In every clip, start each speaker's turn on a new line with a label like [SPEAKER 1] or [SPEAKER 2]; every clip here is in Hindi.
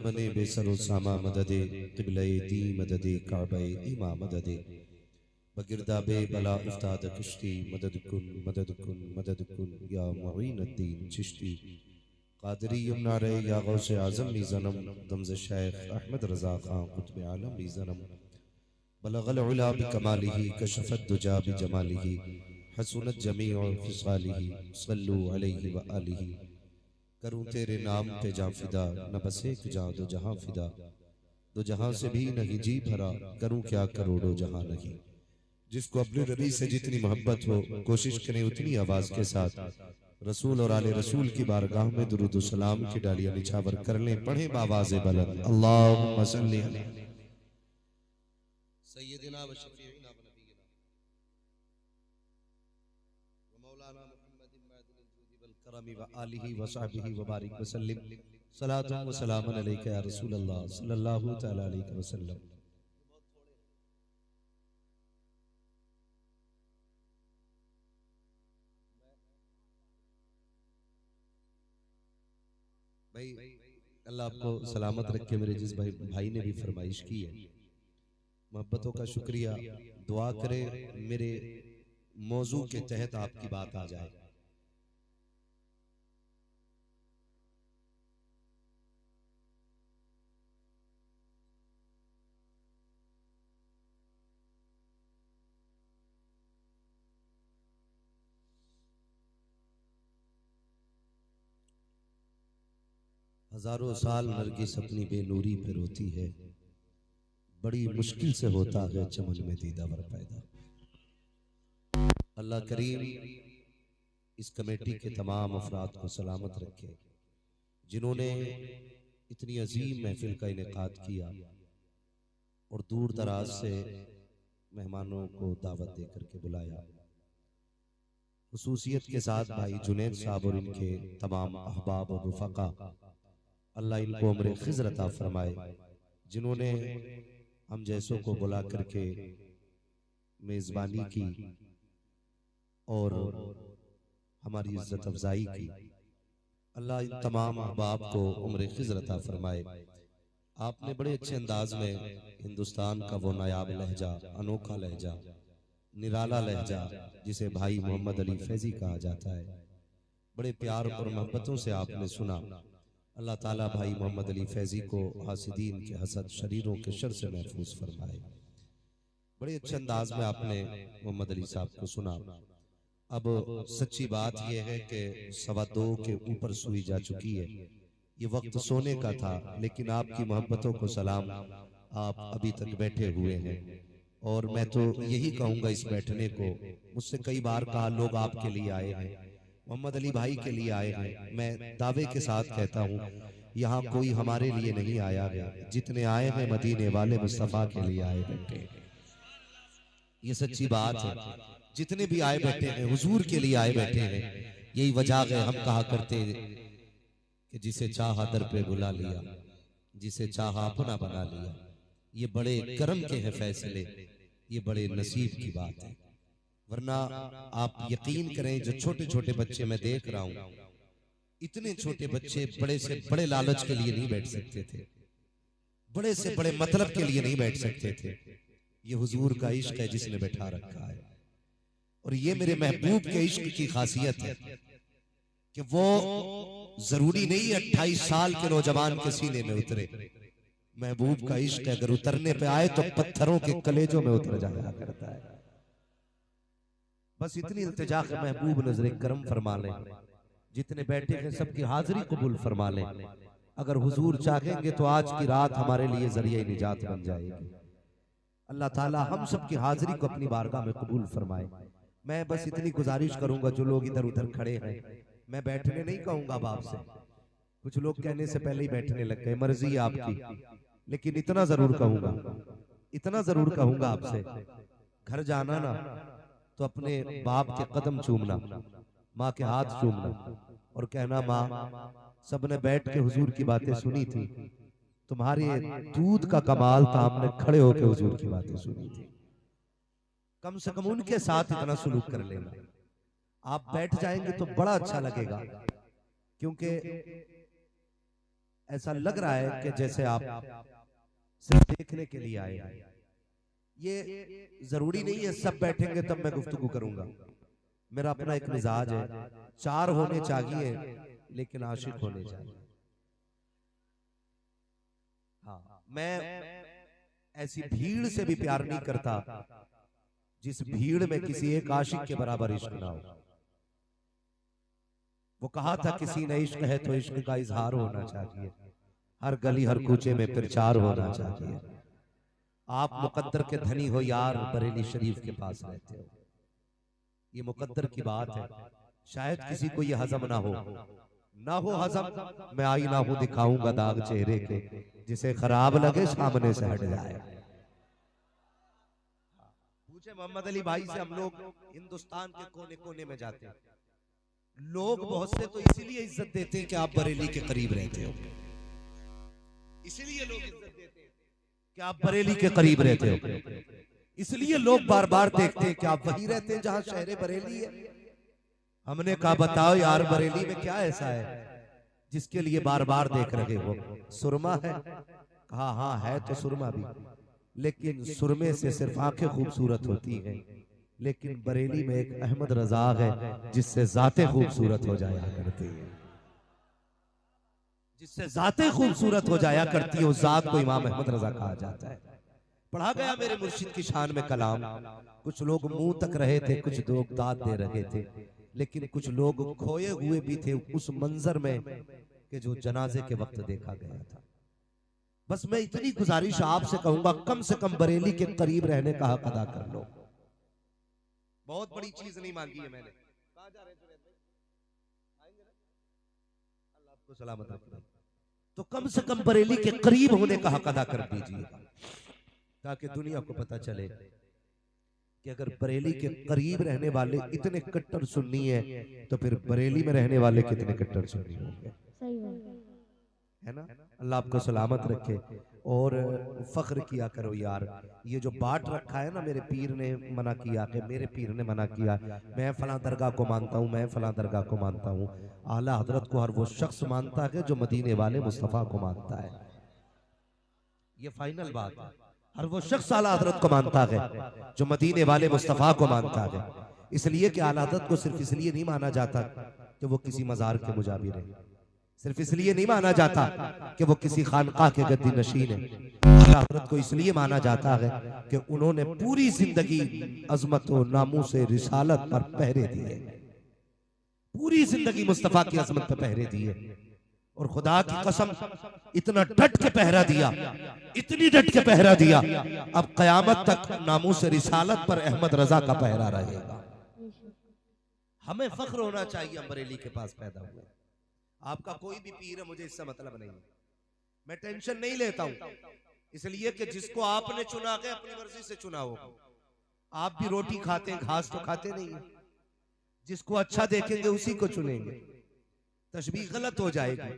[SPEAKER 1] बने बेसरो सामा मददे क़िबले दी मददे काबे इमा मददे बगिरदाबे बला उस्ताद कुश्ती मदद कुन या मुईन अद्दीन चिश्ती कादरी यमनारे या गौसे आज़म मीज़नम दमज़ शेख अहमद रज़ा खां कुतुब आलम मीज़नम बलगल उला बिकमालिही कशफत दुजा बिजमालिही हसनत जमीउ खिसालिही सल्लु अलैहि व आलिही। करूं तेरे नाम पे जां फिदा न बस एक जां दो जहां फिदा, दो जहां से भी नहीं जी भरा, करूं क्या करोड़ों जहां नहीं। जिसको अपने नबी से जितनी मोहब्बत हो कोशिश करें उतनी आवाज के साथ रसूल और आले रसूल की बारगाह में दुरूद सलाम की डालियां निछावर कर लें। पढ़े बावाज़े बुलंद अल्लाहुम्मा सल्ली अला सय्यदिना व शफीइना व नबीना व मौलाना मुहम्मदिन मादिल जूदी वल करमी व आलिहि व सहबिहि व बारिक व सल्लिम सलातु व सलामुन अलैका या रसूल अल्लाह सल्लल्लाहु तआला अलैहि वसल्लम। भाई अल्लाह आपको सलामत रखे। मेरे जिस भाई ने भी फरमाइश की है, मोहब्बतों का शुक्रिया। दुआ करें मेरे मौजू के तहत आपकी बात आ जाए। हजारों साल नरगिस अपनी बेनूरी पे रोती है, बड़ी मुश्किल से होता है चमन में दीदावर पैदा। अल्लाह करीम इस कमेटी के तमाम अफराद को सलामत रखे जिन्होंने इतनी अजीम महफिल का इनेकाद किया और दूर दराज से मेहमानों को दावत दे करके बुलाया। खुसूसियत के साथ भाई जुनैद साहब और इनके तमाम अहबाब और रुफका, अल्लाह इनको उम्र खिज़र अता फरमाए, जिन्होंने हम जैसों को बुला करके मेज़बानी की और हमारी इज्जत अफजाई की। अल्लाह इन तमाम अहबाब को उम्र खिज़र अता फरमाए। आपने बड़े अच्छे अंदाज में हिंदुस्तान का वो नायाब लहजा, अनोखा लहजा, निराला लहजा जिसे भाई मोहम्मद अली फैजी कहा जाता है, बड़े प्यार और मोहब्बतों से आपने सुना। अल्लाह ताला भाई मोहम्मद अली फैजी को हासिदीन के हसद शरीरों के शर से महफूज फरमाए। बड़े अच्छे अंदाज में आपने मोहम्मद अली साहब को सुना। अब सच्ची बात यह है कि 2:15 के ऊपर सुई जा चुकी है, ये वक्त सोने का था, लेकिन आपकी मोहब्बतों को सलाम, आप अभी तक बैठे हुए हैं। और मैं तो यही कहूंगा इस बैठने को, मुझसे कई बार कहा लोग आपके लिए आए हैं, मोहम्मद अली भाई के लिए आए हैं। मैं दावे के साथ कहता हूँ यहाँ कोई हमारे लिए नहीं आया है, जितने आए हैं मदीने वाले मुस्तफा के लिए आए बैठे। ये सच्ची बात है, जितने भी आए बैठे हैं हुजूर के लिए आए बैठे हैं। यही वजह है हम कहा करते कि जिसे चाहा दर पे बुला लिया, जिसे चाहा अपना बना लिया। ये बड़े करम के हैं फैसले, ये बड़े नसीब की बात है। वरना आप यकीन करें जो छोटे छोटे बच्चे मैं देख रहा हूं, इतने छोटे बच्चे बड़े से बड़े लालच के लिए नहीं बैठ सकते थे, बड़े से बड़े मतलब के लिए नहीं बैठ सकते थे। ये हुजूर का इश्क है जिसने बैठा रखा है, और ये मेरे महबूब के इश्क की खासियत है कि वो जरूरी नहीं 28 साल के नौजवान के सीने में उतरे। महबूब का इश्क अगर उतरने पे आए तो पत्थरों के कलेजों में उतर जाया करता है। बस इतनी इल्तिजा के महबूब नजर करम फरमा लें, जितने बैठे हैं सबकी हाजिरी कबूल फरमा लें। अगर हुजूर चाहेंगे तो आज की रात हमारे लिए जरिए निजात बन जाएगी। अल्लाह ताला हम सबकी हाजिरी को अपनी बारगाह में कबूल फरमाए। मैं बस इतनी गुजारिश करूंगा, जो लोग इधर उधर खड़े हैं, मैं बैठने नहीं कहूंगा बाप से, कुछ लोग कहने से पहले ही बैठने लग गए, मर्जी है आपकी, लेकिन इतना जरूर कहूंगा, इतना जरूर कहूंगा आपसे, घर जाना ना तो अपने बाप के कदम चूमना, माँ के हाथ चूमना और कहना माँ सबने बैठ के हुजूर की बातें सुनी थी, तुम्हारे दूध का कमाल था, हमने खड़े होकर हुजूर की बातें सुनी थी। कम से कम उनके साथ इतना सुलूक कर लेना। आप बैठ जाएंगे तो बड़ा अच्छा लगेगा, क्योंकि ऐसा लग रहा है कि जैसे आप सिर्फ देखने के लिए आए हैं। ये जरूरी नहीं है सब बैठेंगे तब मैं गुफ्तगू करूंगा। मेरा अपना एक मिजाज है, चार होने चाहिए लेकिन आशिक होने चाहिए। हाँ, मैं ऐसी भीड़ से भी प्यार नहीं करता जिस भीड़ में किसी एक आशिक के बराबर इश्क ना हो। वो कहा था किसी ने इश्क है तो इश्क का इजहार होना चाहिए, हर गली हर कूचे में प्रचार होना चाहिए। आप मुकद्दर के धनी हो यार, बरेली शरीफ के पास रहते हो, ये मुकद्दर की बात है। शायद किसी को ये हजम ना हो हजम, मैं आईना हूं दिखाऊंगा दाग चेहरे के, जिसे खराब लगे सामने से हट जाए। पूछे मोहम्मद अली भाई से, हम लोग हिंदुस्तान के कोने कोने में जाते हैं, लोग बहुत से तो इसीलिए इज्जत देते हैं कि आप बरेली के करीब रहते हो, इसीलिए लोग इज्जत देते हैं कि आप बरेली के करीब रहते हो, इसलिए लोग बार बार देखते हैं कि आप वहीं रहते हैं जहां शहर बरेली है। हमने कहा बताओ यार, बरेली में क्या ऐसा है जिसके लिए बार बार देख रहे हो? सुरमा है? कहा हाँ है तो सुरमा भी, लेकिन सुरमे से सिर्फ आंखें खूबसूरत होती हैं, लेकिन बरेली में एक अहमद रजा है जिससे जाते खूबसूरत हो जाया करती है, जिससे जाते खूबसूरत हो जाया करती है, उस जात को इमाम अहमद रजा कहा जाता है। पढ़ा गया मेरे मुर्शिद की शान में कलाम, कुछ लोग मुंह तक रहे थे, कुछ लोग दाद दे रहे थे, लेकिन कुछ लोग खोए हुए भी थे उस मंजर में कि जो जनाजे के वक्त देखा गया था। बस मैं इतनी गुजारिश आपसे कहूंगा, कम से कम बरेली के करीब रहने का हक अदा कर लो। बहुत बड़ी चीज नहीं मांगी है मैंने। कहां जा रहे हैं जुनैद भाई? आएंगे ना? अल्लाह आपको सलामत रखे। तो कम से कम बरेली के करीब होने का हक अदा कर दीजिए, ताकि दुनिया को पता चले कि अगर बरेली के करीब रहने वाले इतने कट्टर सुन्नी है तो फिर बरेली में रहने वाले कितने कट्टर सुन्नी होंगे। है ना? अल्लाह आपको सलामत रखे। और फख्र किया करो यार, ये जो बांट रखा है ना, मेरे पीर ने मना किया कि मेरे पीर ने मना किया, मैं फलां दरगाह को मानता हूँ, मैं फलां दरगाह को मानता हूँ। आला हजरत को हर वो शख्स मानता है जो मदीने वाले मुस्तफ़ा को मानता है। ये फाइनल बात है। हर वो शख्स आला हजरत को मानता है जो मदीने वाले मुस्तफ़ा को मानता है। इसलिए कि आला हजरत को सिर्फ इसलिए नहीं माना जाता कि वो किसी मजार के मुजाबिर है, सिर्फ इसलिए नहीं माना जाता कि वो किसी खानकाह के गद्दी नशीन है। आला हजरत को इसलिए माना जाता है कि उन्होंने पूरी जिंदगी अजमत और नामूस रिसालत पर पहरे दिए, पूरी जिंदगी मुस्तफ़ा की अजमत पर पहरे दिए। और खुदा की कसम इतना डट के पहरा दिया, इतनी डट के पहरा दिया, अब कयामत तक नामूस रिसालत पर अहमद रजा का पहरा रहेगा। हमें फख्र होना चाहिए हम बरेली के पास पैदा हुए। आपका कोई भी पीर है, मुझे इससे मतलब नहीं, मैं टेंशन नहीं लेता हूं, इसलिए कि जिसको आपने चुना है अपनी मर्जी से चुना होगा। आप भी रोटी खाते हैं, घास तो खाते नहीं है। जिसको अच्छा देखेंगे उसी को चुनेंगे, तशबीह गलत हो जाएगी।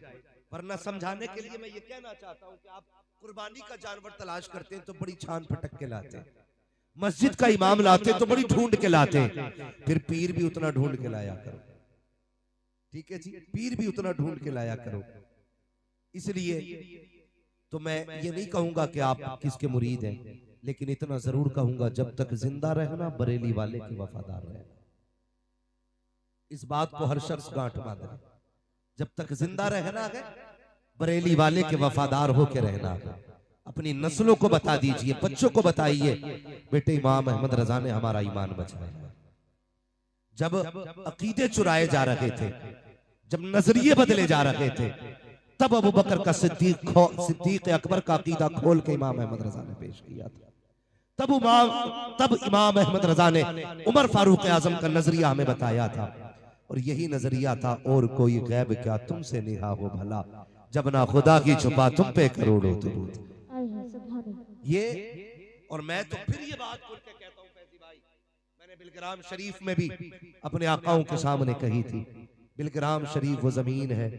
[SPEAKER 1] वरना समझाने के लिए मैं ये कहना चाहता हूं कि आप कुर्बानी का जानवर तलाश करते हैं तो बड़ी छान फटक के लाते हैं, मस्जिद का इमाम लाते तो बड़ी ढूंढ के लाते हैं, फिर पीर भी उतना ढूंढ के लाया करो। ठीक है जी, पीर भी उतना ढूंढ के लाया करो। इसलिए तो मैं ये नहीं कहूंगा कि आप किसके मुरीद हैं, लेकिन इतना जरूर कहूंगा जब तक जिंदा रहना बरेली वाले की वफादार रहना। इस बात को हर शख्स गांठ बांध ले, जब तक जिंदा रहना है बरेली वाले के वफादार होके रहना है। अपनी नस्लों को बता दीजिए, बच्चों को बताइए, बेटे इमाम अहमद रजा ने हमारा ईमान बचाया। जब अकीदे चुराए जा रहे थे, जब नजरिए बदले जा रहे थे, तब अबू बकर का सिद्दीक अकबर का अकीदा खोल के इमाम अहमद रजा ने पेश किया था। तब इमाम अहमद रजा ने उमर फारूक आजम का नजरिया हमें बताया था, और यही नजरिया था, और कोई गैब क्या तुमसे निहा हो भला, जब ना खुदा की छुपा तुम पे करोड़ों दुरूद। ये और मैं तो फिर ये बात बोल के कहता हूं फैजी भाई, मैंने बिलग्राम शरीफ में भी अपने आकाओं के सामने कही थी। बिलग्राम शरीफ वो जमीन है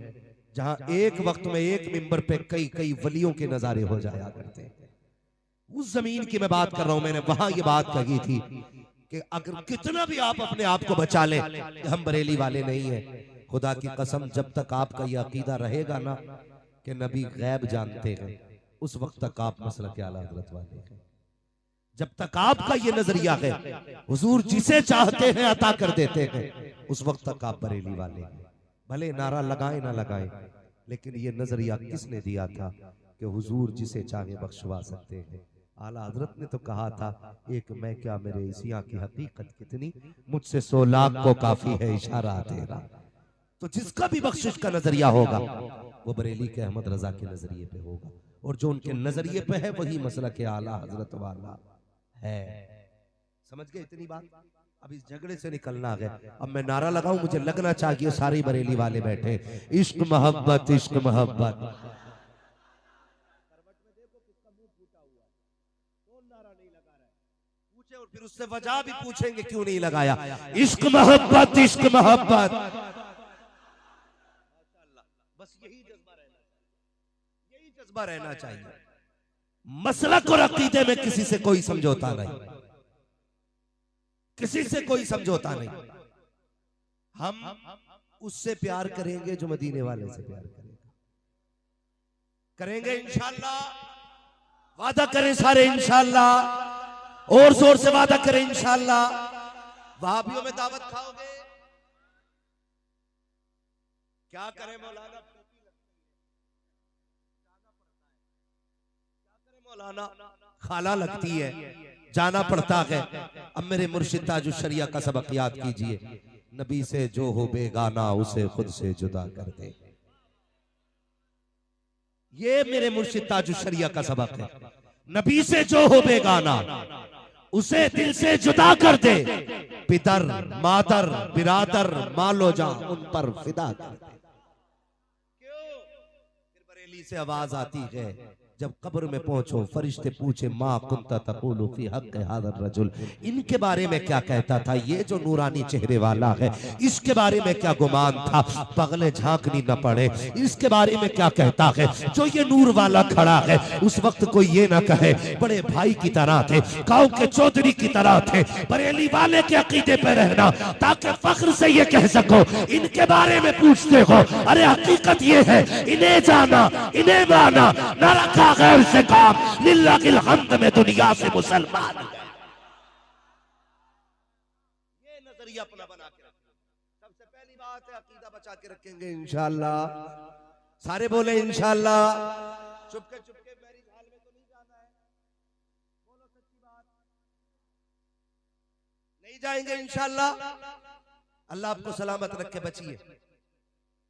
[SPEAKER 1] जहां एक वक्त में एक मिंबर पे कई कई वलियों के नजारे हो जाया करते हैं। उस जमीन की मैं बात कर रहा हूं, मैंने वहां ये बात कही थी कि अगर कितना भी आप अपने आप को बचा लें कि हम बरेली वाले नहीं हैं, खुदा की कसम जब तक आपका ये अकीदा रहेगा ना कि नबी गैब जानते हैं, उस वक्त तक आप मसलक के आला हजरत वाले हैं। जब तक आपका ये नजरिया है हुजूर जिसे चाहते हैं अता कर देते हैं, उस वक्त तक आप बरेली वाले हैं। भले नारा लगाए ना लगाए, लेकिन ये नजरिया किसने दिया था कि हुजूर जिसे चाहे बख्शवा सकते हैं। आला हजरत ने तो कहा था, एक मैं क्या मेरे इसिया की हकीकत कितनी, मुझसे 100 लाख को काफी है इशारा तेरा। तो जिसका भी बख्शिश का नजरिया होगा वो बरेली के अहमद रजा के नजरिए पे होगा, और जो उनके नजरिए पे है वही मसला के आला हजरत वाला है। समझ गए इतनी बात? अब इस झगड़े से निकलना है। अब मैं नारा लगाऊं, मुझे लगना चाहिए सारी बरेली वाले बैठे, इश्क मोहब्बत इश्क मोहब्बत। पूछे और फिर उससे वजह भी पूछेंगे क्यों नहीं लगाया। इश्क मोहब्बत इश्क मोहब्बत, बस यही जज्बा रहना चाहिए, यही जज्बा रहना चाहिए। मसलक और अकीदे में किसी से कोई समझौता नहीं, किसी से कोई समझौता नहीं। हम उससे प्यार करेंगे जो मदीने वाले से प्यार करेंगे इंशाअल्लाह। वादा करें सारे इंशाअल्लाह, और जोर से वादा करें इंशाअल्लाह। वहाबियों में दावत खाओगे? क्या करें मौलाना, मौलाना खाला लगती है, जाना पड़ता है। अब मेरे मुर्शिद ताजुश शरिया का सबक याद कीजिए, नबी से जो हो बेगाना उसे खुद से जुदा कर दे। ये मेरे मुर्शिद ताजुश शरिया का सबक है। नबी से जो हो बेगाना उसे दिल से जुदा कर दे, पितर मातर बिरादर मालो जा उन पर फिदा कर दे। क्यों? फिर बरेली से आवाज आती है, जब कब्र में पहुंचो फरिश्ते पूछे माँ कुंता तक़ूलु फी हक़्क़ हाज़ा रजुल, इनके बारे में क्या कहता था, ये जो नूरानी चेहरे वाला है इसके बारे में क्या गुमान था, पगले झांकनी न पड़े, इसके बारे में क्या कहता है, जो ये नूर वाला खड़ा है। उस वक्त कोई ये ना कहे बड़े भाई की तरह थे, गांव के चौधरी की तरह थे, बरेली वाले के अकीदे पे रहना, ताकि फख्र से ये कह सको इनके बारे में पूछते हो। अरे हकीकत ये है, इन्हें जाना इन्हें माना, न रखा गैर से काम, लिल्लाहिल हम्द में दुनिया से मुसलमान। ये नजरिया अपना बना के रखें। सबसे पहली बात है अकीदा बचा के रखेंगे इंशाअल्लाह। सारे बोले इंशाअल्लाह। चुपके चुपके मेरी हाल में तो नहीं जाना है, बोलो सच्ची बात, नहीं जाएंगे इंशाअल्लाह। अल्लाह आपको सलामत रखे, बचिए।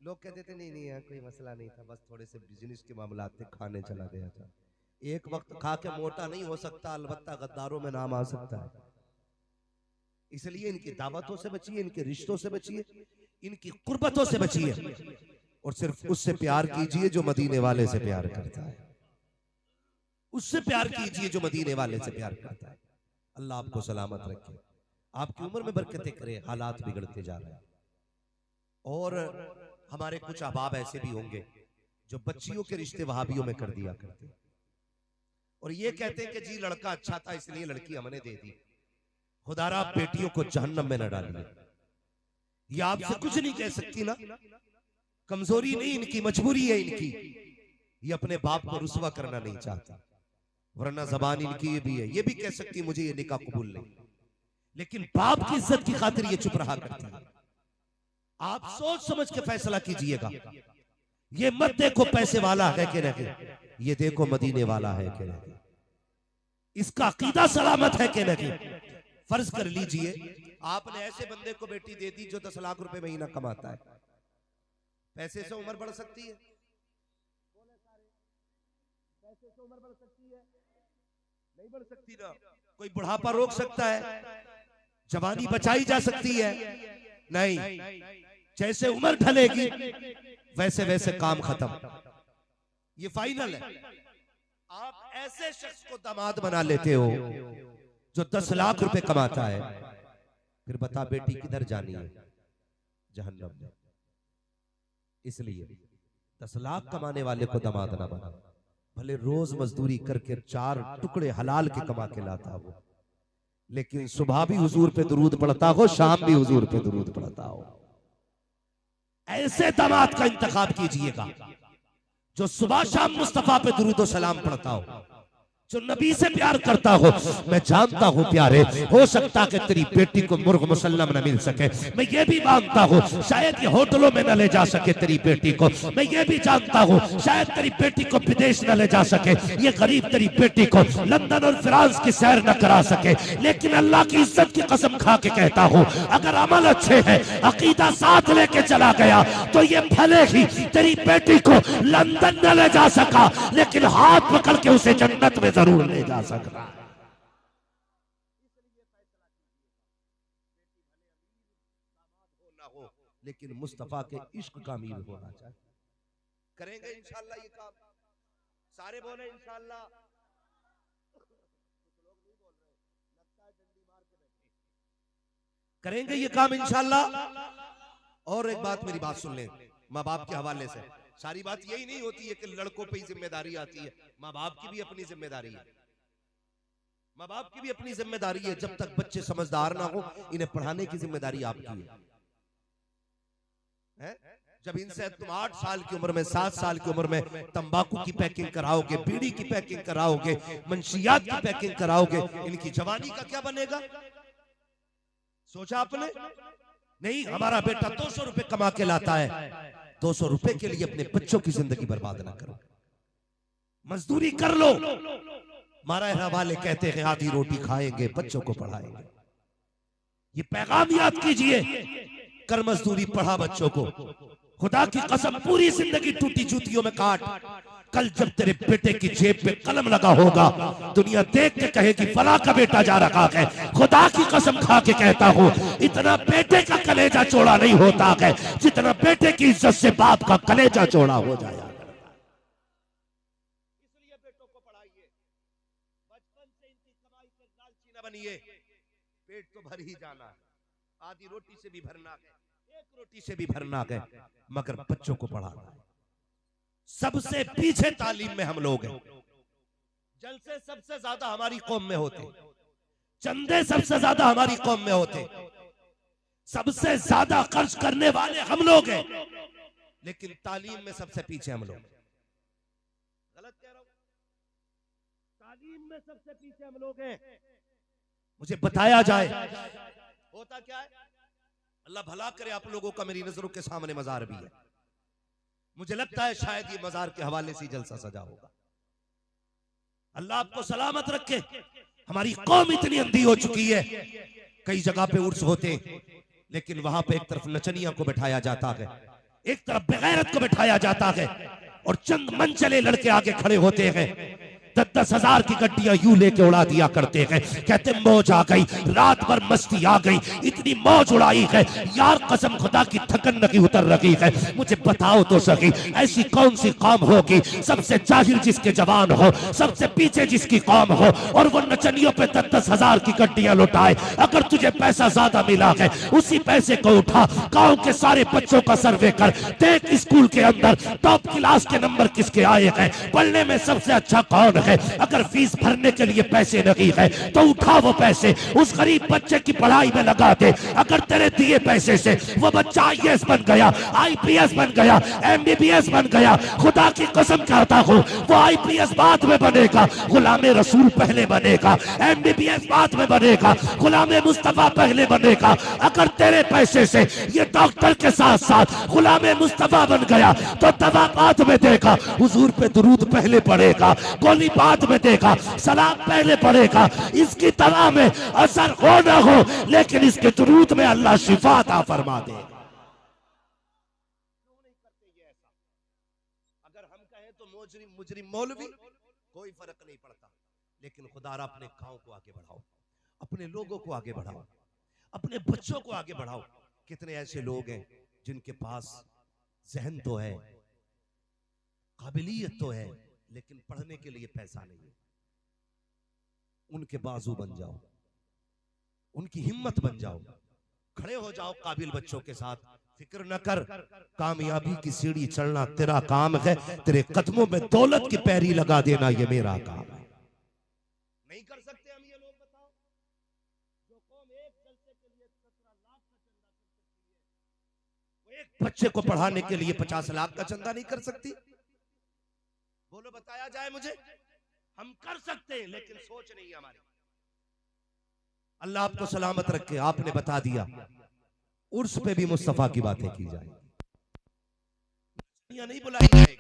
[SPEAKER 1] लोग कहते थे नहीं नहीं कोई मसला नहीं था, बस थोड़े से बिजनेस के मामला थे, खाने चला गया था। एक वक्त खा के मोटा नहीं हो सकता, अलबत्ता गद्दारों में नाम आ सकता है। इसलिए इनकी दावतों से बचिए, इनके रिश्तों से बचिए, इनकी कुर्बतों से बचिए, और सिर्फ उससे प्यार कीजिए जो मदीने वाले से प्यार करता है। उससे प्यार कीजिए जो मदीने वाले से प्यार करता है। अल्लाह आपको सलामत रखे, आपकी उम्र में बरकतें करे। हालात बिगड़ते जा रहे हैं, और हमारे कुछ अहबाब ऐसे भी होंगे जो बच्चियों के रिश्ते वहाबियों में कर दिया करते, और ये कहते हैं कि जी लड़का अच्छा था इसलिए लड़की हमने दे दी। खुदारा बेटियों को जहन्नम में न डालिए। ये आपसे कुछ नहीं कह सकती ना, कमजोरी नहीं इनकी, मजबूरी है इनकी। ये अपने बाप को रुसवा करना नहीं चाहता, वरना जबान इनकी ये भी है, ये भी कह सकती मुझे ये निकाह कबूल नहीं, लेकिन बाप की इज्जत की खातिर ये चुप रहा करती है। आप सोच समझ के फैसला कीजिएगा। ये मत देखो पैसे वाला है कि नहीं, ये देखो मदीने वाला है कि नहीं, इसका अकीदा सलामत है कि नहीं। फर्ज कर लीजिए आपने ऐसे बंदे को बेटी दे दी जो 10 लाख रुपए महीना कमाता है, पैसे से उम्र बढ़ सकती है? पैसे से उम्र बढ़ सकती है? नहीं बढ़ सकती ना। कोई बुढ़ापा रोक सकता है? जवानी बचाई जा सकती है? नहीं। जैसे उम्र ढलेगी वैसे वैसे काम खत्म, ये फाइनल है। आप ऐसे शख्स को दामाद बना लेते हो जो 10 लाख रुपए कमाता है, फिर बता बेटी किधर जानी है? जहन्नम में। इसलिए 10 लाख कमाने वाले को दामाद ना बना, भले रोज मजदूरी करके 4 टुकड़े हलाल के कमा के लाता हो, लेकिन सुबह भी हुजूर पे दुरूद पढ़ता हो, शाम भी हुजूर पे दुरूद पढ़ता हो। ऐसे दामाद का इंतखाब कीजिएगा जो सुबह शाम मुस्तफा पे दुरूद और सलाम पढ़ता हो, जो नबी से प्यार करता हो। मैं जानता हूँ प्यारे, हो सकता कि तेरी बेटी को मुर्ग मुसल्लम न मिल सके, मैं ये भी मानता हूँ शायद ये होटलों में न ले जा सके तेरी बेटी को, मैं ये भी जानता हूँ शायद तेरी बेटी को विदेश न ले जा सके, ये गरीब तेरी बेटी को लंदन और फ्रांस की सैर न करा सके, लेकिन अल्लाह की इज्जत की कसम खा के कहता हूँ अगर अमल अच्छे हैं, अकीदा साथ लेके चला गया तो ये भले ही तेरी बेटी को लंदन न ले जा सका, लेकिन हाथ पकड़ के उसे जन्नत में जरूर ले जा सकता है। लेकिन मुस्तफा के इश्क का अमीर होना चाहिए। करेंगे इंशाअल्लाह ये काम, सारे बोले इंशाअल्लाह। करेंगे ये काम इंशाअल्लाह। और एक बात, मेरी बात सुन लें माँ बाप के हवाले से। सारी बात यही नहीं होती है कि लड़कों पे ही जिम्मेदारी आती है, माँ बाप की भी अपनी जिम्मेदारी है। माँ बाप की भी अपनी जिम्मेदारी है। जब तक बच्चे समझदार ना हो, इन्हें पढ़ाने की जिम्मेदारी आपकी है। जब इनसे तुम 8 साल की उम्र में, 7 साल की उम्र में तंबाकू की पैकिंग कराओगे, बीड़ी की पैकिंग कराओगे, मंशियात की पैकिंग कराओगे, इनकी जवानी का क्या बनेगा? सोचा आपने? नहीं, हमारा बेटा 200 रुपए कमा के लाता है, 200 रुपए के लिए अपने बच्चों की जिंदगी बर्बाद ना करो। मजदूरी कर लो। हमारा वाले कहते हैं आधी रोटी खाएंगे, बच्चों को पढ़ाएंगे। ये पैगाम याद कीजिए, कर मजदूरी, पढ़ा बच्चों को। खुदा की कसम पूरी जिंदगी टूटी जूतियों में काट, कल जब तेरे बेटे की जेब पे कलम लगा होगा, दुनिया देख के कहेगी फला का बेटा जा रखा है। खुदा की कसम खा के कहता हूँ, इतना बेटे का कलेजा चौड़ा नहीं होता है जितना बेटे की इज्जत से बाप का कलेजा चौड़ा हो जाया। इसलिए बेटों को पढ़ाइए, बचपन से इनकी कमाई पे लालची न बनिए। पेट तो भर ही जाना है, आधी रोटी से भी भरना है, एक रोटी से भी भरना है, मगर बच्चों को पढ़ाना है। सबसे पीछे तालीम में हम लोग हैं। जलसे सबसे ज्यादा हमारी कौम में होते, चंदे सबसे ज्यादा हमारी कौम में होते, सबसे ज्यादा खर्च करने वाले हम लोग हैं, लेकिन तालीम में सबसे पीछे हम लोग। गलत कह रहा हूं? तालीम में सबसे पीछे हम लोग हैं। मुझे बताया जाए होता क्या है? अल्लाह भला करे आप लोगों का मेरी नजरों के सामने मजार भी है। मुझे लगता है शायद ये मजार के हवाले से जलसा सजा होगा। अल्लाह आपको सलामत रखे। हमारी कौम इतनी अंधी हो चुकी है, कई जगह पे उर्स होते, लेकिन वहां पे एक तरफ नचनिया को बैठाया जाता है, एक तरफ बेगैरत को बैठाया जाता है, और चंद मनचले लड़के आगे खड़े होते हैं, 10-10 हजार की गड्डियां यूं लेके उड़ा दिया करते हैं। कहते मौज आ गई, रात भर मस्ती आ गई, इतनी मौज उड़ाई है यार, कसम खुदा की थकन नहीं उतर रही है। मुझे बताओ तो सही, ऐसी कौन सी कौम होगी सबसे जाहिर जिसके जवान हो, सबसे पीछे जिसकी कौम हो, और वो नचनियों पे 10-10 हजार की गड्डियां लुटाए। अगर तुझे पैसा ज्यादा मिला है, उसी पैसे को उठा, गांव के सारे बच्चों का सर्वे कर, देख स्कूल के अंदर टॉप क्लास के नंबर किसके आए हैं, पढ़ने में सबसे अच्छा कौन है। अगर फीस भरने के लिए पैसे नहीं है तो उठा वो पैसे उस गरीब बच्चे की पढ़ाई में लगा दे। अगर तेरे दिए पैसे से वो बच्चा IAS बन गया, IPS बन गया, MBBS बन गया, खुदा की कसम कहता हूँ वो IPS बाद में बनेगा, गुलामे रसूल पहले बनेगा, MBBS बाद में बनेगा, गुलामे मुस्तफा पहले बनेगा। अगर तेरे पैसे से ये डॉक्टर के साथ साथ गुलामे मुस्तफा बन गया तो दवा बाद में देगा, हुजूर पे दुरूद पहले पड़ेगा, गोली बाद में देगा, सलाम पहले पड़ेगा। इसकी दवा में असर हो ना हो, लेकिन इसके दुरूद में अल्लाह शिफा अता फरमा दे। अगर हम कहें तो मुजरिम मौलवी, कोई फर्क नहीं पड़ता, लेकिन खुदारा अपने गांव को आगे बढ़ाओ, अपने लोगों को आगे बढ़ाओ, अपने बच्चों को आगे बढ़ाओ। कितने ऐसे लोग हैं जिनके पास जहन तो है, काबिलियत तो है, लेकिन पढ़ने के लिए पैसा नहीं है। उनके बाजू बन जाओ, उनकी हिम्मत बन जाओ, खड़े हो जाओ काबिल बच्चों के साथ। फिक्र न कर, कामयाबी की सीढ़ी चढ़ना तेरा काम है, तेरे कदमों में दौलत की पैरी लगा देना ये मेरा काम है। नहीं कर सकते हम ये लोग? बताओ, जो कौम एक जलसे के लिए 17 लाख का चंदा कर सकती है, वो एक बच्चे को पढ़ाने के लिए 50 लाख का चंदा नहीं कर सकती। बोलो बताया जाए मुझे। हम कर सकते हैं लेकिन सोच नहीं है हमारी। अल्लाह आपको सलामत रखे। आपने बता दिया उर्स पे भी मुस्तफा की बातें की जाए, नहीं बुलाई जाएगी।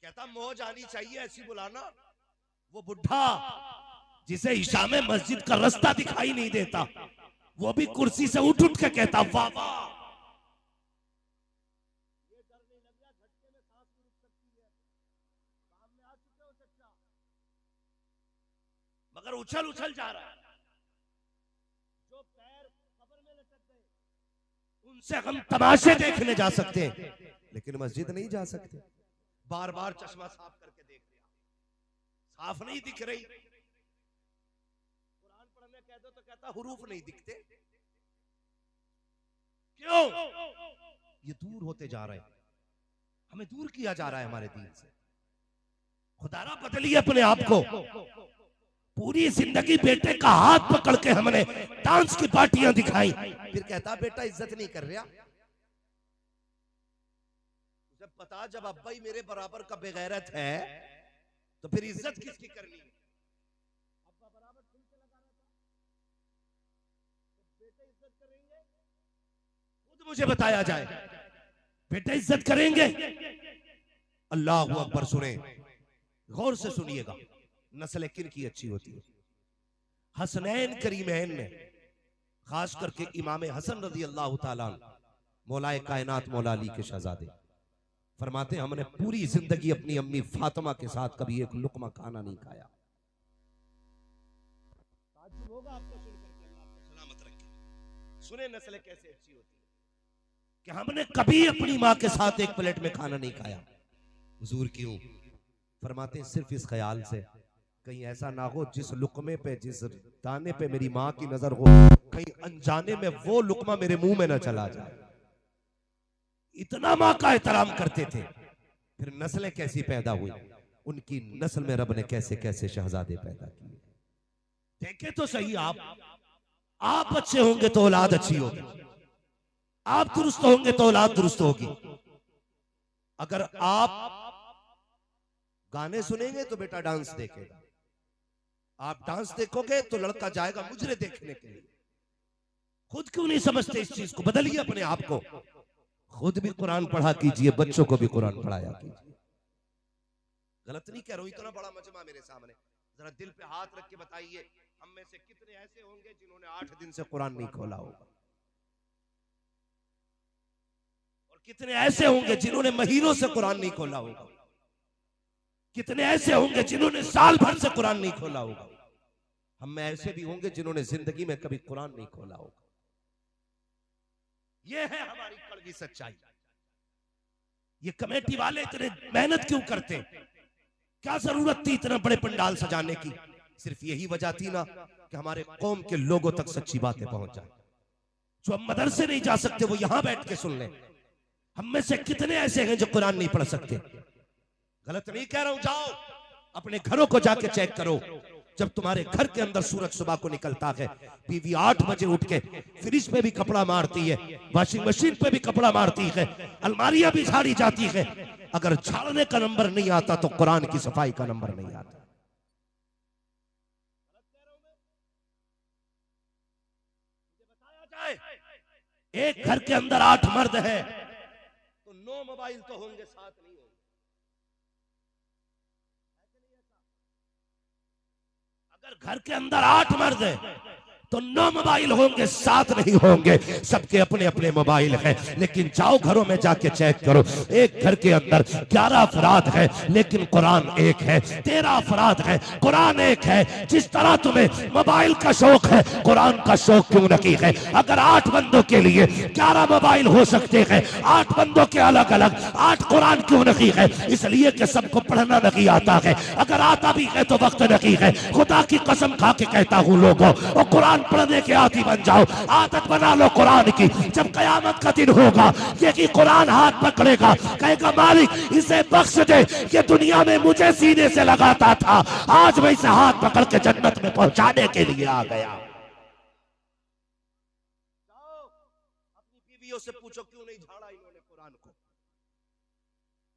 [SPEAKER 1] कहता मौज आनी चाहिए ऐसी बुलाना। वो बुढ़ा जिसे इशा में मस्जिद का रास्ता दिखाई नहीं देता, वो भी कुर्सी से उठ उठ के कहता वाह वाह। ये डर नहीं लग रहा झटके में सांस भी रुक सकती है, सामने आ चुके हो चच्चा, मगर उछल उछल जा रहा है। जो पैर कब्र में लटक गए उनसे हम तमाशे देखने जा सकते हैं लेकिन मस्जिद नहीं जा सकते। बार बार चश्मा साफ करके देख लिया, साफ नहीं दिख रही। कुरान पढ़ने कह दो तो कहता हुरूफ नहीं दिखते। क्यों? ये दूर होते जा रहे हैं, हमें दूर किया जा रहा है हमारे दीन से। खुदारा बदलिए अपने आप को। पूरी जिंदगी बेटे का हाथ पकड़ के हमने डांस की पार्टियां दिखाई, फिर कहता बेटा इज्जत नहीं कर रहा। जब पता जब अब्बा ही मेरे बराबर का बेगैरत है तो फिर इज्जत किसकी करनी है? अब्बा बराबर दिल से लगा रहा था, तो बेटे इज्जत करेंगे? खुद मुझे बताया जाए, बेटे इज्जत करेंगे? अल्लाह अकबर। सुने, गौर से सुनिएगा, नस्ल किन की अच्छी होती है? हसनैन करीमैन ने, खास करके इमाम हसन रजी अल्लाह ताला मौलाए कायनात मौला अली के शहजादे फरमाते हमने पूरी जिंदगी अपनी अम्मी फातिमा के साथ कभी एक लुकमा खाना नहीं खाया। ताज्जुब होगा आपको सुनकर के, अल्लाह आपको सलामत रखे। सुने नस्ल कैसे अच्छी होती है कि हमने कभी अपनी माँ के साथ एक प्लेट में खाना नहीं खाया। हुजूर क्यों? फरमाते हैं सिर्फ इस ख्याल से कहीं ऐसा ना हो जिस लुकमे पे, जिस दाने पे मेरी माँ की नजर हो, कहीं अनजाने में वो लुकमा मेरे मुंह में न चला जाए। इतना माँ का एहतराम करते थे। फिर नस्लें कैसी पैदा हुई, उनकी नस्ल में रब ने कैसे कैसे शहजादे पैदा किए। देखे तो सही, आप अच्छे होंगे तो औलाद अच्छी होगी, आप दुरुस्त होंगे तो औलाद दुरुस्त होगी। अगर आप गाने सुनेंगे तो बेटा डांस देखेगा, आप डांस देखोगे तो लड़का जाएगा मुजरे देखने के लिए। खुद क्यों नहीं समझते इस चीज को? बदलिए अपने आप को। खुद भी कुरान पढ़ा कीजिए, बच्चों को भी कुरान पढ़ाया कीजिए। गलत नहीं कह रहा हूं, इतना बड़ा मजमा मेरे सामने, जरा दिल पे हाथ रख के बताइए हम में से कितने ऐसे होंगे जिन्होंने 8 दिन से कुरान नहीं खोला होगा, और कितने ऐसे होंगे जिन्होंने महीनों से कुरान नहीं खोला होगा, कितने ऐसे होंगे जिन्होंने साल भर से कुरान नहीं खोला होगा। हम में ऐसे भी होंगे जिन्होंने जिंदगी में कभी कुरान नहीं खोला होगा। यह है हमारी कड़वी सच्चाई। ये कमेटी वाले इतने मेहनत क्यों करते? क्या जरूरत थी इतना बड़े पंडाल सजाने की? सिर्फ यही वजह थी ना कि हमारे कौम के लोगों तक सच्ची बातें पहुंच जाए। जो हम मदरसे नहीं जा सकते वो यहां बैठ के सुन लें। हम में से कितने ऐसे हैं जो कुरान नहीं पढ़ सकते? गलत नहीं कह रहा हूं, जाओ अपने घरों को जाके चेक करो। जब तुम्हारे घर के अंदर सूरज सुबह को निकलता है, बीवी 8 बजे उठ के फ्रिज पे भी कपड़ा मारती है, वॉशिंग मशीन पे भी कपड़ा मारती है, अलमारियां भी झाड़ी जाती है। अगर झाड़ने का नंबर नहीं आता तो कुरान की सफाई का नंबर नहीं आता। बताया जाए एक घर के अंदर 8 मर्द है तो 9 मोबाइल तो होंगे, 7 नहीं होंगे। अगर घर के अंदर 8 मर्द है तो 9 मोबाइल होंगे, 7 नहीं होंगे। सबके अपने अपने मोबाइल हैं, लेकिन जाओ घरों में जाके चेक करो, एक घर के अंदर 11 अफराद है लेकिन कुरान एक है, 13 अफराद है कुरान एक है। जिस तरह तुम्हें मोबाइल का शौक है, कुरान का शौक क्यों नहीं है? अगर 8 बंदों के लिए 11 मोबाइल हो सकते हैं, 8 बंदों के अलग अलग 8 कुरान क्यों नहीं है? इसलिए कि सबको पढ़ना नहीं आता है। अगर आता भी है तो वक्त नहीं है। खुदा की कसम खा के कहता हूं लोगों, और कुरान पढ़ने के आदी बन जाओ, आदत बना लो कुरान की। जब कयामत का दिन होगा, ये कुरान हाथ पकड़ेगा, कहेगा मालिक इसे बख्श दे कि दुनिया में मुझे सीने से लगाता था, आज मैं इसे हाथ पकड़ के जन्नत में पहुंचाने के लिए आ गया। जाओ अपनी बीवियों से पूछो क्यों नहीं झाड़ा इन्होंने कुरान को।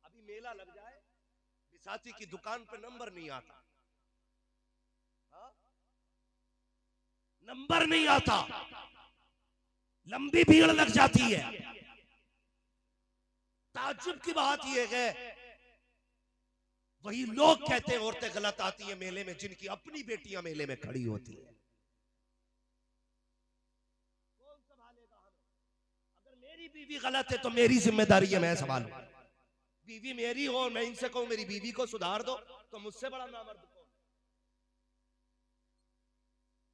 [SPEAKER 1] अभी मेला लग जाए,
[SPEAKER 2] साथी की दुकान पे नंबर नहीं आता, नंबर नहीं आता, लंबी भीड़ लग जाती है। ताज्जुब की बात यह है, वही लोग कहते हैं औरतें गलत आती हैं मेले में जिनकी अपनी बेटियां मेले में खड़ी होती हैं। कौन संभालेगा हमें? अगर मेरी बीवी गलत है तो मेरी जिम्मेदारी है, मैं संभालूं। बीवी मेरी हो, मैं इनसे कहूं मेरी बीवी को सुधार दो, तो मुझसे बड़ा नामर्द कौन?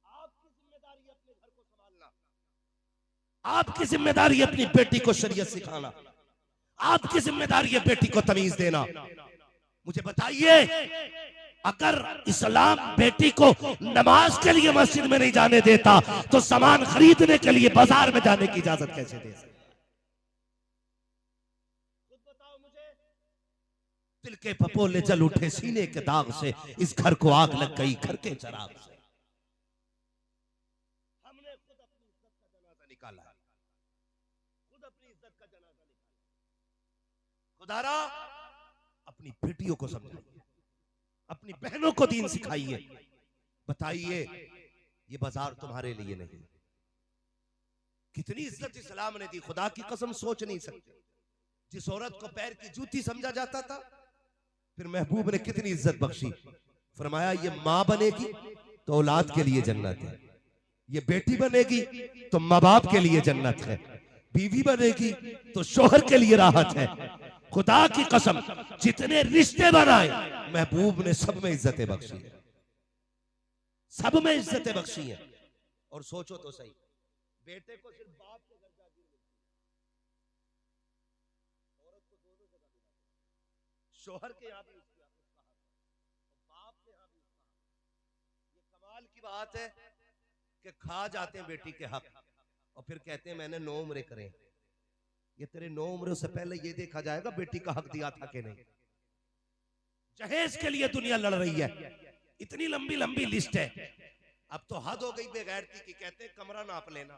[SPEAKER 2] आपकी जिम्मेदारी है अपने घर को संभालना, आपकी जिम्मेदारी है अपनी बेटी को शरीयत सिखाना, आपकी जिम्मेदारी है बेटी को तमीज देना। मुझे बताइए, अगर इस्लाम बेटी को नमाज के लिए मस्जिद में नहीं जाने देता तो सामान खरीदने के लिए बाजार में जाने की इजाजत कैसे दे सकता? खुद बताओ मुझे। दिल के फपोले जल उठे सीने के दाग से, इस घर को आग लग गई घर के चराग से। हमने खुद अपनी इज्जत का जनाजा निकाला है, खुद अपनी इज्जत का जनाजा निकाला। खुदारा अपनी बेटियों को समझाइए, अपनी बहनों को दीन सिखाइए। बताइए, ये बाजार तुम्हारे लिए नहीं। कितनी इज्जत इस्लाम ने दी, खुदा की कसम सोच नहीं सकते। जिस औरत को पैर की जूती समझा जाता था, फिर महबूब ने कितनी इज्जत बख्शी। फरमाया, ये माँ बनेगी तो औलाद के लिए जन्नत है, ये बेटी बनेगी तो माँ बाप के लिए जन्नत है, बीवी बनेगी तो शोहर के लिए राहत है। खुदा की कसम, जितने रिश्ते बनाए महबूब ने सब में इज्जतें बख्शी है, सब में इज्जतें बख्शी हैं। और सोचो तो सही, बेटे को सिर्फ बाप के घर जागीर मिलती है, औरत को दोनों जगह मिलती है, शोहर के यहाँ भी उसका हक और बाप के यहाँ भी उसका हक। ये कमाल की बात है कि खा जाते हैं बेटी के हक और फिर कहते हैं मैंने 9 उम्रें करें। ये तेरे 9 उम्र से पहले ये देखा जाएगा बेटी का हक दिया था कि नहीं। जहेज के लिए दुनिया लड़ रही है, इतनी लंबी लंबी लिस्ट है। अब तो हद हो गई बेगैरती की, कहते हैं कमरा नाप लेना।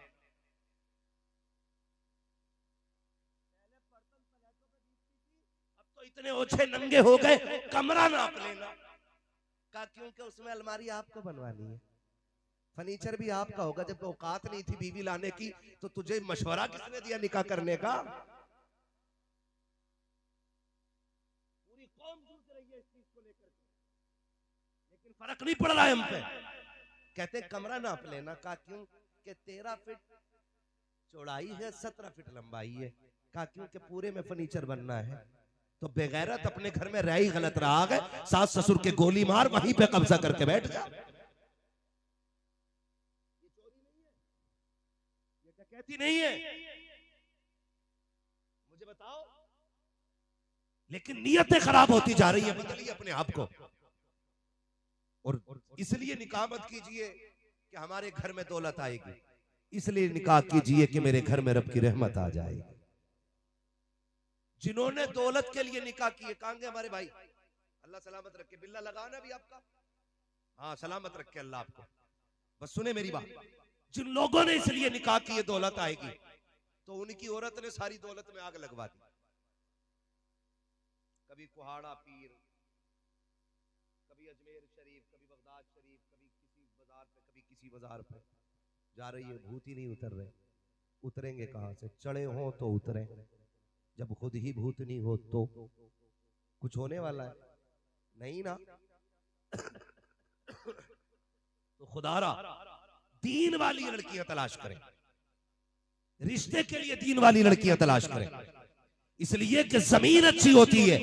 [SPEAKER 2] अब तो इतने ओछे नंगे हो गए, कमरा नाप लेना का, क्योंकि उसमें अलमारी आपको बनवानी है, फर्नीचर भी आपका होगा। जब औकात नहीं थी बीवी लाने की तो तुझे मशवरा किसने दिया निकाह करने का? पूरी कौम जूझ रही है इस चीज को लेकर, लेकिन फर्क नहीं पड़ रहा है हम पे। कहते कमरा नाप लेना का, क्यों कि 13 फीट चौड़ाई है, 17 फीट लंबाई है का, क्यों कि पूरे में फर्नीचर बनना है। तो बेगैरत अपने घर में रही गलत रहा है, सास ससुर के गोली मार वहीं पे कब्जा करके बैठ जा। कहती नहीं है, मुझे बताओ। लेकिन नीयतें खराब होती जा रही है, बदलिए अपने आप को। और इसलिए निकाह मत कीजिए कि हमारे घर में दौलत आएगी, इसलिए निकाह कीजिए कि मेरे घर में रब की रहमत आ जाएगी। जिन्होंने दौलत के लिए निकाह किए, कहेंगे हमारे भाई अल्लाह सलामत रखे, बिल्ला लगाना भी आपका, हाँ सलामत रखे अल्लाह आपको। बस सुने मेरी बात, जिन लोगों ने इसलिए निकाह किए दौलत आएगी, तो उनकी औरत ने सारी दौलत में आग लगवा दी। कभी कुहाड़ा पीर, कभी अजमेर शरीफ, कभी बगदाद शरीफ, कभी किसी बाजार पे, कभी किसी बाजार पे जा रही है, भूत ही नहीं उतर रहे। उतरेंगे कहां से? चढ़े हो तो उतरे, जब खुद ही भूत नहीं हो तो कुछ होने वाला है नहीं ना। तो खुदारा दीन वाली लड़कियां तलाश करें, रिश्ते के लिए दीन वाली लड़कियां तलाश करें। इसलिए कि जमीन अच्छी होती है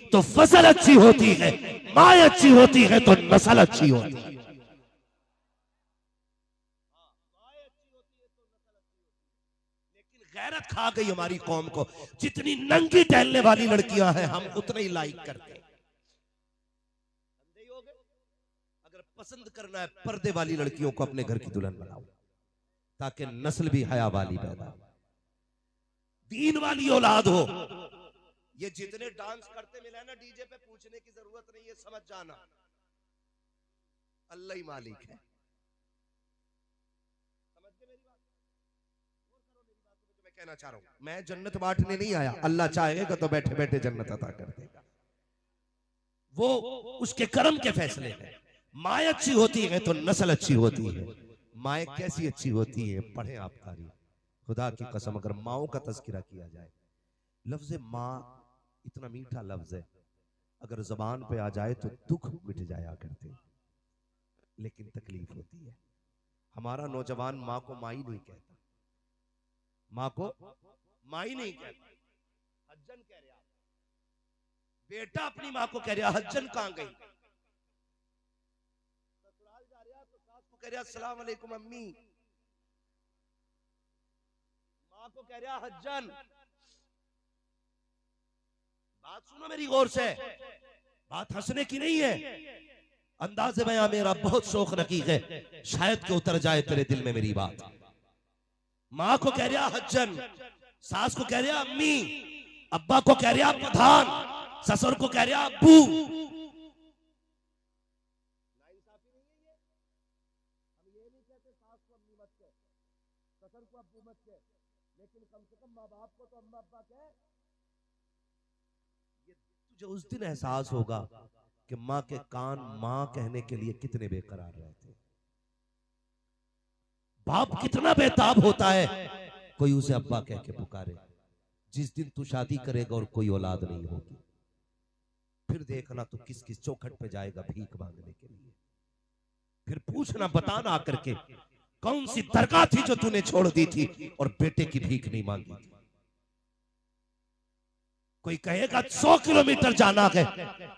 [SPEAKER 2] तो फसल अच्छी होती है, माँ अच्छी होती है तो नस्ल अच्छी होती है। लेकिन गैरत खा गई हमारी कौम को, जितनी नंगी टहलने वाली लड़कियां हैं हम उतने ही लाइक करते हैं। अगर पसंद करना है, पर्दे वाली लड़कियों को अपने घर की दुल्हन बनाओ, ताकि नस्ल भी हया वाली पैदा हो, दीन वाली औलाद हो। ये जितने डांस करते मिले ना डीजे पे, पूछने की जरूरत नहीं है, समझ जाना अल्लाह ही मालिक है। समझ गए मेरी बात? और करो मेरी बात को, जो मैं कहना चाह रहा हूं। मैं जन्नत बांटने नहीं आया, अल्लाह चाहेगा तो बैठे बैठे जन्नत अता कर देगा। वो उसके कर्म के फैसले हैं। माए अच्छी होती है तो नस्ल अच्छी होती है। माए कैसी अच्छी होती है, पढ़े आप तारीख। खुदा की कसम, अगर माओ का तज़किरा किया जाए, लफ्ज माँ इतना मीठा लफ्ज है, अगर जबान पे आ जाए तो दुख मिट जाया करते, लेकिन तकलीफ होती है। हमारा नौजवान माँ को माई नहीं कहता, माँ को माई नहीं कहता, हज्जन कह रहा। बेटा अपनी माँ को कह रहा हज्जन कहां गई, ससुराल जा रहा तो सास को कह रहा अस्सलाम वालेकुम अम्मी, माँ को कह रहा हज्जन। बात सुनो मेरी गौर से, बात हंसने की नहीं है, अंदाज़े बयां मेरा बहुत शौक रकीक है, शायद के उतर जाए तेरे दिल में मेरी बात। माँ को कह रहा हज्जन, सास को कह रहा अम्मी, अब्बा को कह रहा प्रधान, ससुर को कह रहा अब्बू। लेकिन कम से कम माँ बाप को तो अम्मा अब्बा कह। ये तुझे उस दिन एहसास होगा कि माँ के कान माँ कहने के लिए कितने बेकरार रहते हैं। बाप कितना बेताब होता है कोई उसे अब्बा कह के पुकारे। जिस दिन तू शादी करेगा और कोई औलाद नहीं होगी, फिर देखना तो किस किस चौखट पे जाएगा भीख मांगने के लिए। फिर पूछना, बताना आकर के कौन सी दरगाह थी जो तूने छोड़ दी थी और बेटे की भीख नहीं मांगी थी। कोई कहेगा 100 किलोमीटर जाना है,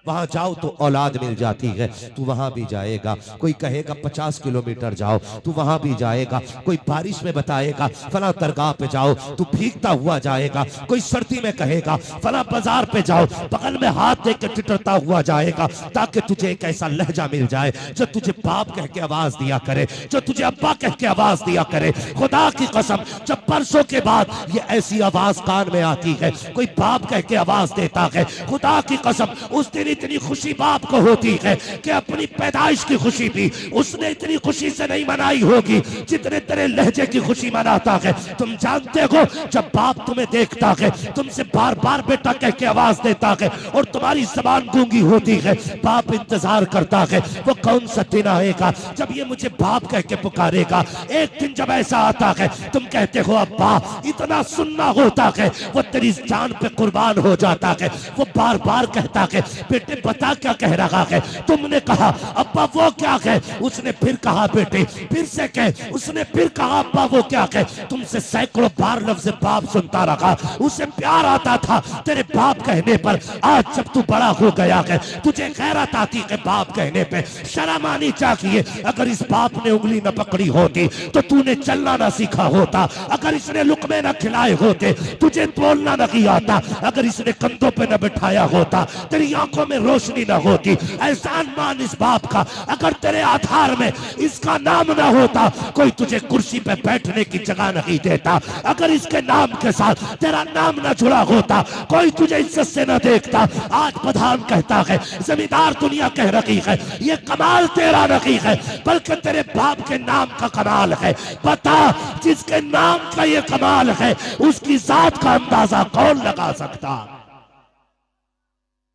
[SPEAKER 2] वहां जाओ तो औलाद मिल जाती है, तू वहां भी जाएगा। कोई कहेगा 50 किलोमीटर जाओ, तू वहां भी जाएगा। कोई बारिश में बताएगा फला दरगाह पे जाओ, तू भीगता हुआ जाएगा। कोई सर्दी में कहेगा फला बाजार पे जाओ, बगल में हाथ दे के टिटरता हुआ जाएगा, ताकि तुझे एक ऐसा लहजा मिल जाए जो तुझे बाप कह के आवाज दिया करे, जो तुझे अब्बा कह के आवाज दिया करे। खुदा की कसम, जब बरसों के बाद ये ऐसी आवाज कान में आती है, कोई बाप कह के आवाज देता है, खुदा की कसम उस दिन इतनी खुशी बाप को होती है कि अपनी पैदाइश की खुशी भी उसने इतनी खुशी से नहीं मनाई होगी जितने तेरे लहजे की खुशी मनाता है। तुम जानते हो, जब बाप तुम्हें देखता है, तुमसे बार बार बेटा कह के आवाज देता है और तुम्हारी जबान गूंगी होती है, बाप इंतजार करता है वो कौन सा दिन आएगा जब ये मुझे बाप कह के पुकारेगा। एक दिन जब ऐसा आता है, तुम कहते हो अब्बा, इतना सुनना होता है, वो तेरी जान पे कुर्बान हो जाता है। वो बार बार कहता है, बेटे बता क्या कह रहा है। तुमने कहा अब्बा वो क्या है, उसने फिर कहा बेटे फिर से कह, उसने फिर कहा अब्बा वो क्या है। तुमसे सैकड़ों बार लफ्ज़ बाप सुनता रहा, उसे प्यार आता था तेरे बाप कहने पर। आज जब तू बड़ा हो गया है, तुझे गैरत आती है बाप कहने पे, शर्म आनी चाहिए। अगर इस बाप ने उंगली न पकड़ी होती तो तूने चलना ना सीखा होता। अगर इसने लुकमे न खिलाए होते, तुझे बोलना नहीं आता। अगर इसने कंधों पे न बिठाया होता, तेरी आंखों में रोशनी न होती। एहसान मान इस बाप का, अगर तेरे आधार में इसका नाम न होता, कोई तुझे कुर्सी पे बैठने की जगह नहीं देता। अगर इसके नाम के साथ तेरा नाम न जुड़ा होता, कोई तुझे इज्जत से न देखता। आज प्रधान कहता है, जमींदार दुनिया कह रही है, ये कमाल तेरा नहीं है बल्कि तेरे बाप के नाम का कमाल है। बता, जिसके नाम का ये कमाल है उसकी जात का अंदाजा कौन लगा सकता।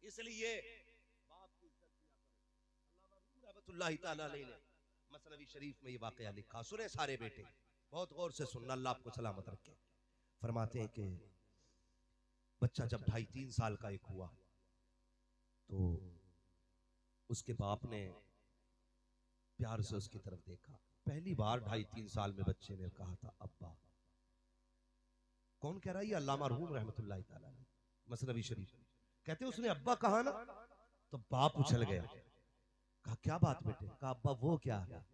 [SPEAKER 2] इसलिए रहमतुल्लाहि ताला अलैहि ने मसनवी शरीफ में ये वाकया लिखा, सुने सारे बेटे, बहुत गौर से सुनना, अल्लाह आपको सलामत रखे। फरमाते हैं कि बच्चा जब 2.5-3 साल का एक हुआ तो उसके बाप ने प्यार से उसकी तरफ देखा। पहली बार 2.5-3 साल में बच्चे ने कहा था अब्बा। कौन कह रहा है? ये अल्लाह मरहूम रहमतुल्लाहि ताला अलैह, मसनवी शरीफ। कहते उसने अब्बा कहा ना तो बाप उछल गया। कहा क्या बात बेटे? कहा अब्बा वो क्या है?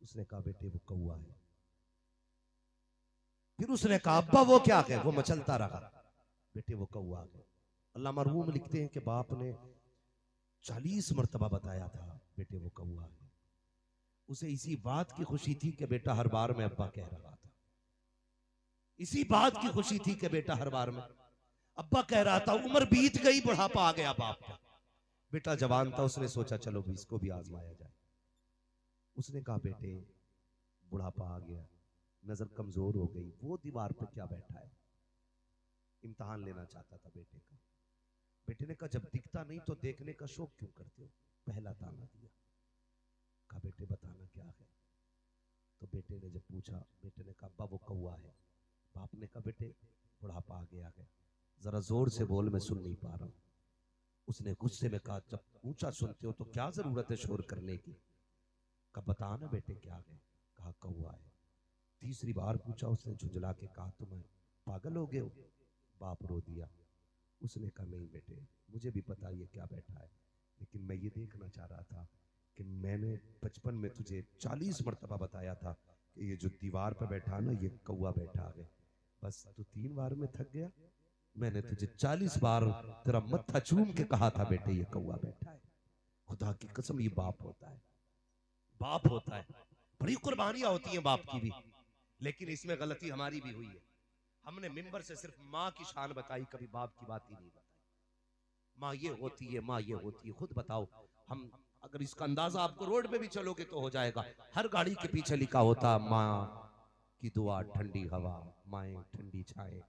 [SPEAKER 2] उसने कहा बेटे वो कौआ है। फिर उसने कहा अब्बा वो क्या है? वो मचलता रहा। बेटे वो कौआ है। अल्लाह मरहूम लिखते हैं कि बाप ने 40 मरतबा बताया था बेटे वो कौआ है। उसे इसी बात की खुशी थी कि बेटा हर बार में अब्बा कह रहा था, इसी बात की खुशी थी कि बेटा हर बार में अब्बा कह रहा था। उम्र बीत गई, बुढ़ापा आ गया बाप का, बेटा जवान था, उसने सोचा चलो भी इसको भी आजमाया जाए। उसने कहा बेटे बुढ़ापा आ गया, नजर कमजोर हो गई, वो दीवार पे क्या बैठा है? इम्तिहान लेना चाहता था बेटे का। बेटे ने कहा जब दिखता नहीं तो देखने का शौक क्यों करते हो? पहला ताना दिया। कहा बेटे बताना क्या है? तो बेटे ने जब पूछा, बेटे ने कहा अब्बा वो कौवा है। बाप ने कहा बेटे बुढ़ापा आ गया है, जरा जोर से बोल, मैं सुन नहीं पा रहा हूं। उसने गुस्से में कहा जब ऊंचा सुनते हो तो क्या जरूरत है शोर करने की? कहा बता ना बेटे क्या है? कहा कौवा है। तीसरी बार पूछा, उसने झुंझला के कहा तुम पागल हो गए हो? बाप रो दिया। उसने कहा नहीं बेटे, मुझे भी पता ये क्या बैठा है, लेकिन मैं ये देखना चाह रहा था कि मैंने बचपन में तुझे 40 मरतबा बताया था कि ये जो दीवार पर बैठा ना ये कौवा बैठा है। बस तू 3 बार में थक गया। मैंने तुझे 40 बार तेरा मत्था चूम के कहा था बेटे ये कौवा बैठा है। खुदा की कसम ये बाप होता है, बाप होता है। बड़ी कुर्बानियां होती हैं बाप की भी, लेकिन इसमें गलती हमारी भी हुई है। हमने मिंबर से सिर्फ माँ की शान बताई, कभी बाप की बात ही नहीं बताई। माँ ये होती है, माँ ये होती है। खुद बताओ, हम अगर इसका अंदाजा आपको रोड पे भी चलोगे तो हो जाएगा। हर गाड़ी के पीछे लिखा होता माँ की दुआ ठंडी हवा, माए ठंडी छाए,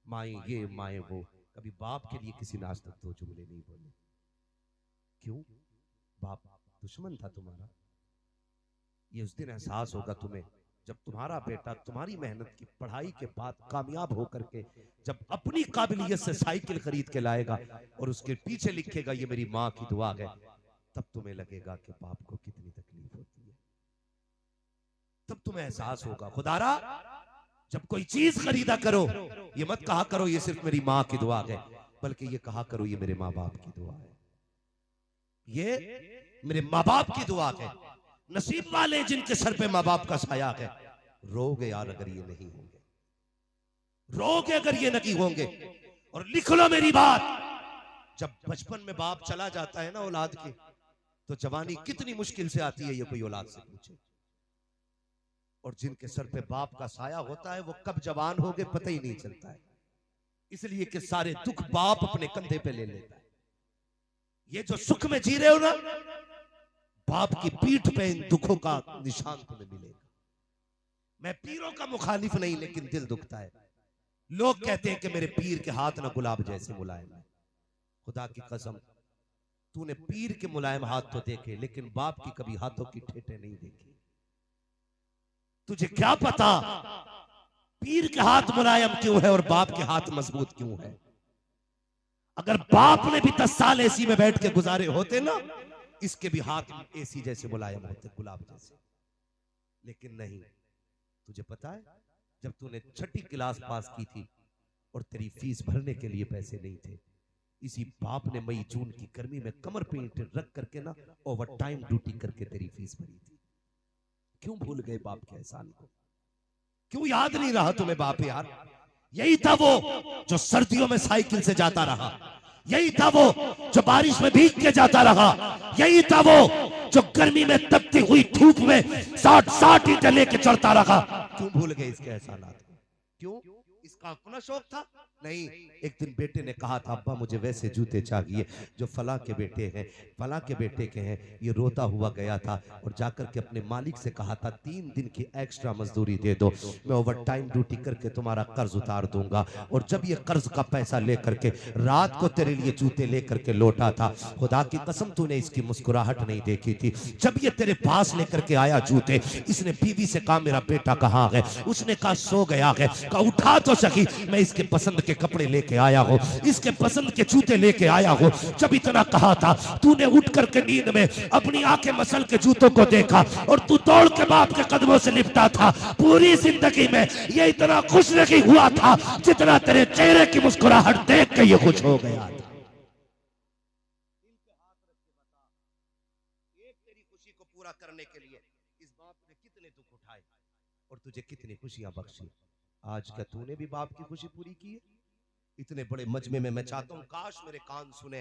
[SPEAKER 2] माए ये माए वो। कभी बाप के लिए किसी ने आज तक 2 जुमले नहीं बोले। क्यों? बाप दुश्मन था तुम्हारा। ये उस दिन एहसास होगा तुम्हें जब तुम्हारा बेटा तुम्हारी मेहनत की पढ़ाई के बाद कामयाब होकर के जब अपनी काबिलियत से साइकिल खरीद के लाएगा और उसके पीछे लिखेगा ये मेरी माँ की दुआ है, तब तुम्हें लगेगा कि बाप को कितनी तकलीफ होती है। तब तुम्हें एहसास होगा। खुदारा जब कोई चीज खरीदा करो, ये मत कहा करो ये सिर्फ मेरी माँ की दुआ है, बल्कि ये कहा करो ये मेरे माँ बाप की दुआ है, ये मेरे माँ बाप की दुआ है। नसीब वाले जिनके सर पे माँ बाप का साया है। रोगे यार अगर ये नहीं होंगे, रोगे अगर ये नहीं होंगे। और लिख लो मेरी बात, जब बचपन में बाप चला जाता है ना औलाद की, तो जवानी कितनी मुश्किल से आती है ये कोई औलाद से पूछे। और जिनके सर पे बाप का साया होता है वो कब जवान हो गए पता ही नहीं चलता है, इसलिए कि सारे दुख बाप अपने कंधे पे ले लेता है। ये जो सुख में जी रहे हो ना, बाप की पीठ पे इन दुखों का निशान तुम्हें मिलेगा। मैं पीरों का मुखालिफ नहीं, लेकिन दिल दुखता है। लोग कहते हैं कि मेरे पीर के हाथ ना गुलाब जैसे मुलायम है। खुदा की कसम, तूने पीर के मुलायम हाथ तो देखे, लेकिन बाप की कभी हाथों की ठेठे नहीं देखी। तुझे क्या पता पीर के हाथ मुलायम क्यों है और बाप के हाथ मजबूत क्यों है। अगर बाप ने भी 10 साल एसी में बैठ के गुजारे होते ना, इसके भी हाथ एसी जैसे मुलायम होते, गुलाब जैसे। लेकिन नहीं। तुझे पता है जब तूने 6ठी क्लास पास की थी और तेरी फीस भरने के लिए पैसे नहीं थे, इसी बाप ने मई जून की गर्मी में कमर पे ईंटें रख करके ना ओवर टाइम ड्यूटी करके तेरी फीस भरी थी। क्यों भूल गए बाप के एहसान को? क्यों याद नहीं रहा तुम्हें बाप यार? यही था वो जो सर्दियों में साइकिल से जाता रहा, यही था वो जो बारिश में भीग के जाता रहा, यही था वो जो गर्मी में तपती हुई धूप में 60 ईंटें लेके चढ़ता रहा। क्यों भूल गए इसके एहसानात को? क्यों? इसका अपना शौक था? नहीं। एक दिन बेटे ने कहा था अब्बा मुझे वैसे जूते चाहिए जो फला के बेटे हैं, फला के बेटे के हैं। ये रोता हुआ गया था और जाकर के अपने मालिक से कहा था 3 दिन की एक्स्ट्रा मजदूरी दे दो, मैं ओवर टाइम ड्यूटी करके तुम्हारा कर्ज उतार दूंगा। और जब ये कर्ज का पैसा लेकर के रात को तेरे लिए जूते लेकर के लौटा था, खुदा की कसम तूने इसकी मुस्कुराहट नहीं देखी थी। जब ये तेरे पास लेकर के आया जूते, इसने बीवी से कहा मेरा बेटा कहाँ है? उसने कहा सो गया है। कहा उठा तो सकी, मैं इसके पसंद के कपड़े लेके आया हूँ, इसके पसंद के जूते लेके आया हूँ। जब इतना कहा था, तूने उठ करके नींद में अपनी आंखें मसल के जूतों को देखा और तू दौड़ के बाप के कदमों से लिपटा था। पूरी जिंदगी में ये इतना खुश नहीं हुआ था जितना तेरे चेहरे की मुस्कुराहट देख के ये खुश हो गया था। एक तेरी खुशी को पूरा करने के लिए इस बाप ने कितने दुख उठाए और तुझे कितनी खुशियां बख्शी। आज क्या तूने भी बाप की खुशी पूरी की है? इतने बड़े मजमे में मैं चाहता हूं काश मेरे कान सुने,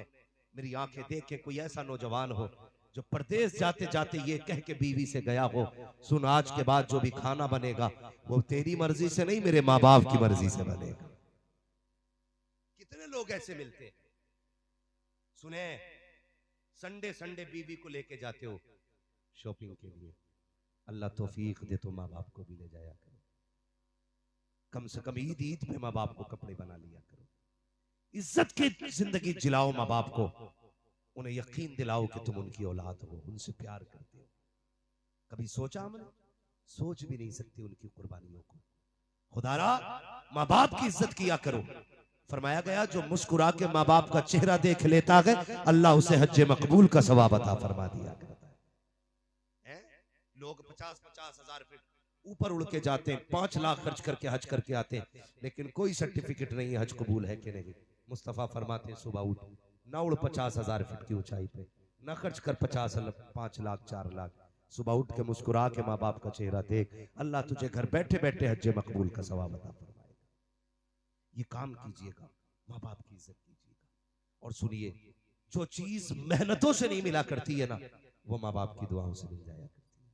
[SPEAKER 2] मेरी आंखें देखे कोई ऐसा नौजवान हो जो परदेश जाते जाते ये कह के बीवी से गया हो, सुन आज के बाद जो भी खाना बनेगा वो तेरी मर्जी से नहीं मेरे माँ बाप की मर्जी से बनेगा। कितने लोग ऐसे मिलते? सुने, संडे संडे बीवी को लेके जाते हो शॉपिंग के लिए, अल्लाह तौफीक दे तो माँ बाप को भी ले जाया करो। कम से कम ईद ईद पे माँ बाप को कपड़े बना लिया करो। इज्जत की जिंदगी जिलाओ माँ बाप को, उन्हें यकीन दिलाओ कि तुम उनकी औलाद हो, उनसे प्यार करते हो। कभी सोचा हमने? सोच भी नहीं सकती उनकी कुर्बानियों को। खुदारा माँ बाप की इज्जत किया करो। फरमाया गया जो मुस्कुरा के माँ बाप का चेहरा देख लेता है अल्लाह उसे हज्जे मकबूल का सवाब अता फरमा दिया करता है। लोग 50-50 हजार फीट ऊपर उड़ के जाते हैं, 5 लाख खर्च करके हज करके आते हैं, लेकिन कोई सर्टिफिकेट नहीं है हज कबूल है कि नहीं। मुस्तफा फरमाते हैं सुबह उठ ना उड़ 50,000 फीट की ऊंचाई पे, ना खर्च कर 5 लाख 4 लाख, सुबह उठ के मुस्कुरा के माँ बाप का चेहरा देख, अल्लाह तुझे घर बैठे बैठे हज्जे मकबूल का सवाब अता फरमाएगा। ये काम कीजिएगा, माँ बाप की इज्जत कीजिएगा। और सुनिए, जो चीज मेहनतों से नहीं मिला करती है ना, वो माँ बाप की दुआओं से मिल जाया करती है।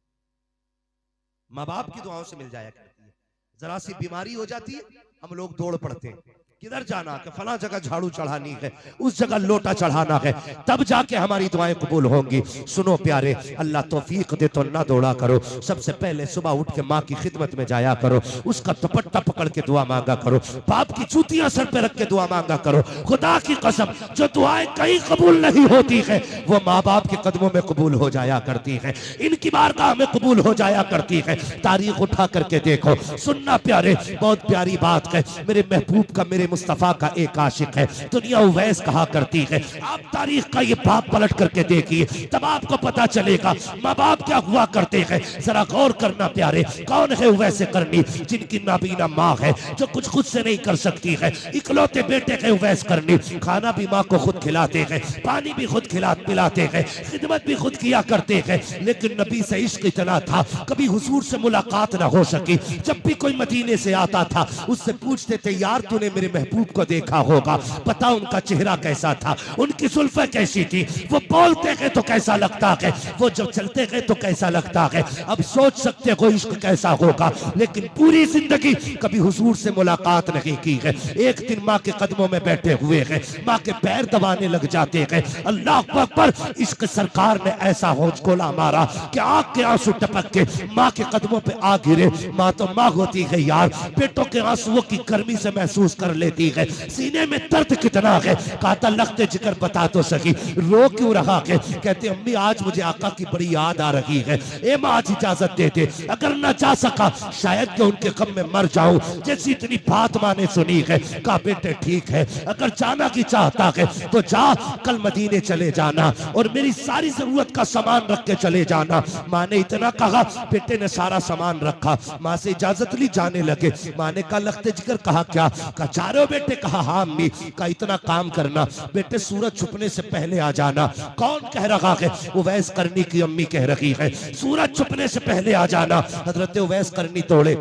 [SPEAKER 2] माँ बाप की दुआओं से मिल जाया करती है। जरा सी बीमारी हो जाती है, हम लोग दौड़ पड़ते हैं, किधर जाना है, फला जगह झाड़ू चढ़ानी है, उस जगह लोटा चढ़ाना है, तब जाके हमारी दुआएं कबूल होंगी। सुनो प्यारे, अल्लाह तौफीक दे तो ना दौड़ा करो, सबसे पहले सुबह उठ के माँ की खिदमत में जाया करो, उसका दुपट्टा पकड़ के दुआ मांगा करो, बाप की जूतियां सर पे रख के दुआ मांगा करो। खुदा की कसम, जो दुआएं कहीं कबूल नहीं होती है वो माँ बाप के कदमों में कबूल हो जाया करती है, इनकी बारगाह में कबूल हो जाया करती है। तारीख उठा करके देखो। सुनना प्यारे, बहुत प्यारी बात है। मेरे महबूब का, मेरे मुस्तफा का एक आशिक है, दुनिया उवैस कहा करती है। आप तारीख का ये बाप पलट करके देखिए, तब आपको पता चलेगा माँ बाप क्या हुआ करते हैं। जरा गौर करना प्यारे, कौन है उवैस करनी? जिनकी नाबीना माँ है, जो कुछ खुद से नहीं कर सकती है, इकलौते बेटे है उवैस करनी। खाना भी माँ को खुद खिलाते हैं, पानी भी खुद पिलाते हैं, खिदमत भी खुद किया करते हैं। लेकिन नबी से इश्क इतना था, कभी हुजूर से मुलाकात ना हो सकी। जब भी कोई मदीने से आता था, उससे पूछते थे यार तूने मेरे महबूब को देखा होगा, पता उनका चेहरा कैसा था, उनकी जुल्फें कैसी थी, वो बोलते हैं तो कैसा लगता है, वो जब चलते हैं तो कैसा लगता है। अब सोच सकते हो इश्क कैसा होगा। लेकिन पूरी जिंदगी कभी हुजूर से मुलाकात नहीं की है। एक दिन माँ के कदमों में बैठे हुए हैं, माँ के पैर दबाने लग जाते हैं। अल्लाह अकबर, इश्क सरकार ने ऐसा होंचकोला मारा कि आंख के आंसू टपक के माँ के कदमों पे आ गिरे। माँ तो माँ होती है यार, पेटों के आंसुओं की गर्मी से महसूस कर लेती है, सीने में दर्द कितना है। कहता लगते जिक्र बता तो सकी, रो क्यों रहा है? कहते अम्मी आज मुझे आका की बड़ी याद आ रही है, ए माँ आज इजाजत दे दे, अगर न जा सका शायद कि उनके गम में मर जाऊं। जैसी इतनी बात माँ ने सुनी है, कहा बेटे ठीक है, अगर जाना की चाहता है तो जा, कल मदीने चले जाना और मेरी सारी जरूरत का सामान रख के चले जाना। माँ ने इतना कहा, बेटे ने सारा सामान रखा, माँ से इजाजत ली, जाने लगे। माँ ने कहा लगते जिक्र, कहा क्या? कहा जा रहे हो बेटे? कहा हाँ अम्मी। का इतना काम करना बेटे, सूरज छुपने से पहले आ जाना। कौन कह रहा है? उवैस करनी की अम्मी कह रही है, सूरज छुपने से पहले आ जाना। हजरत उवैस करनी दौड़े,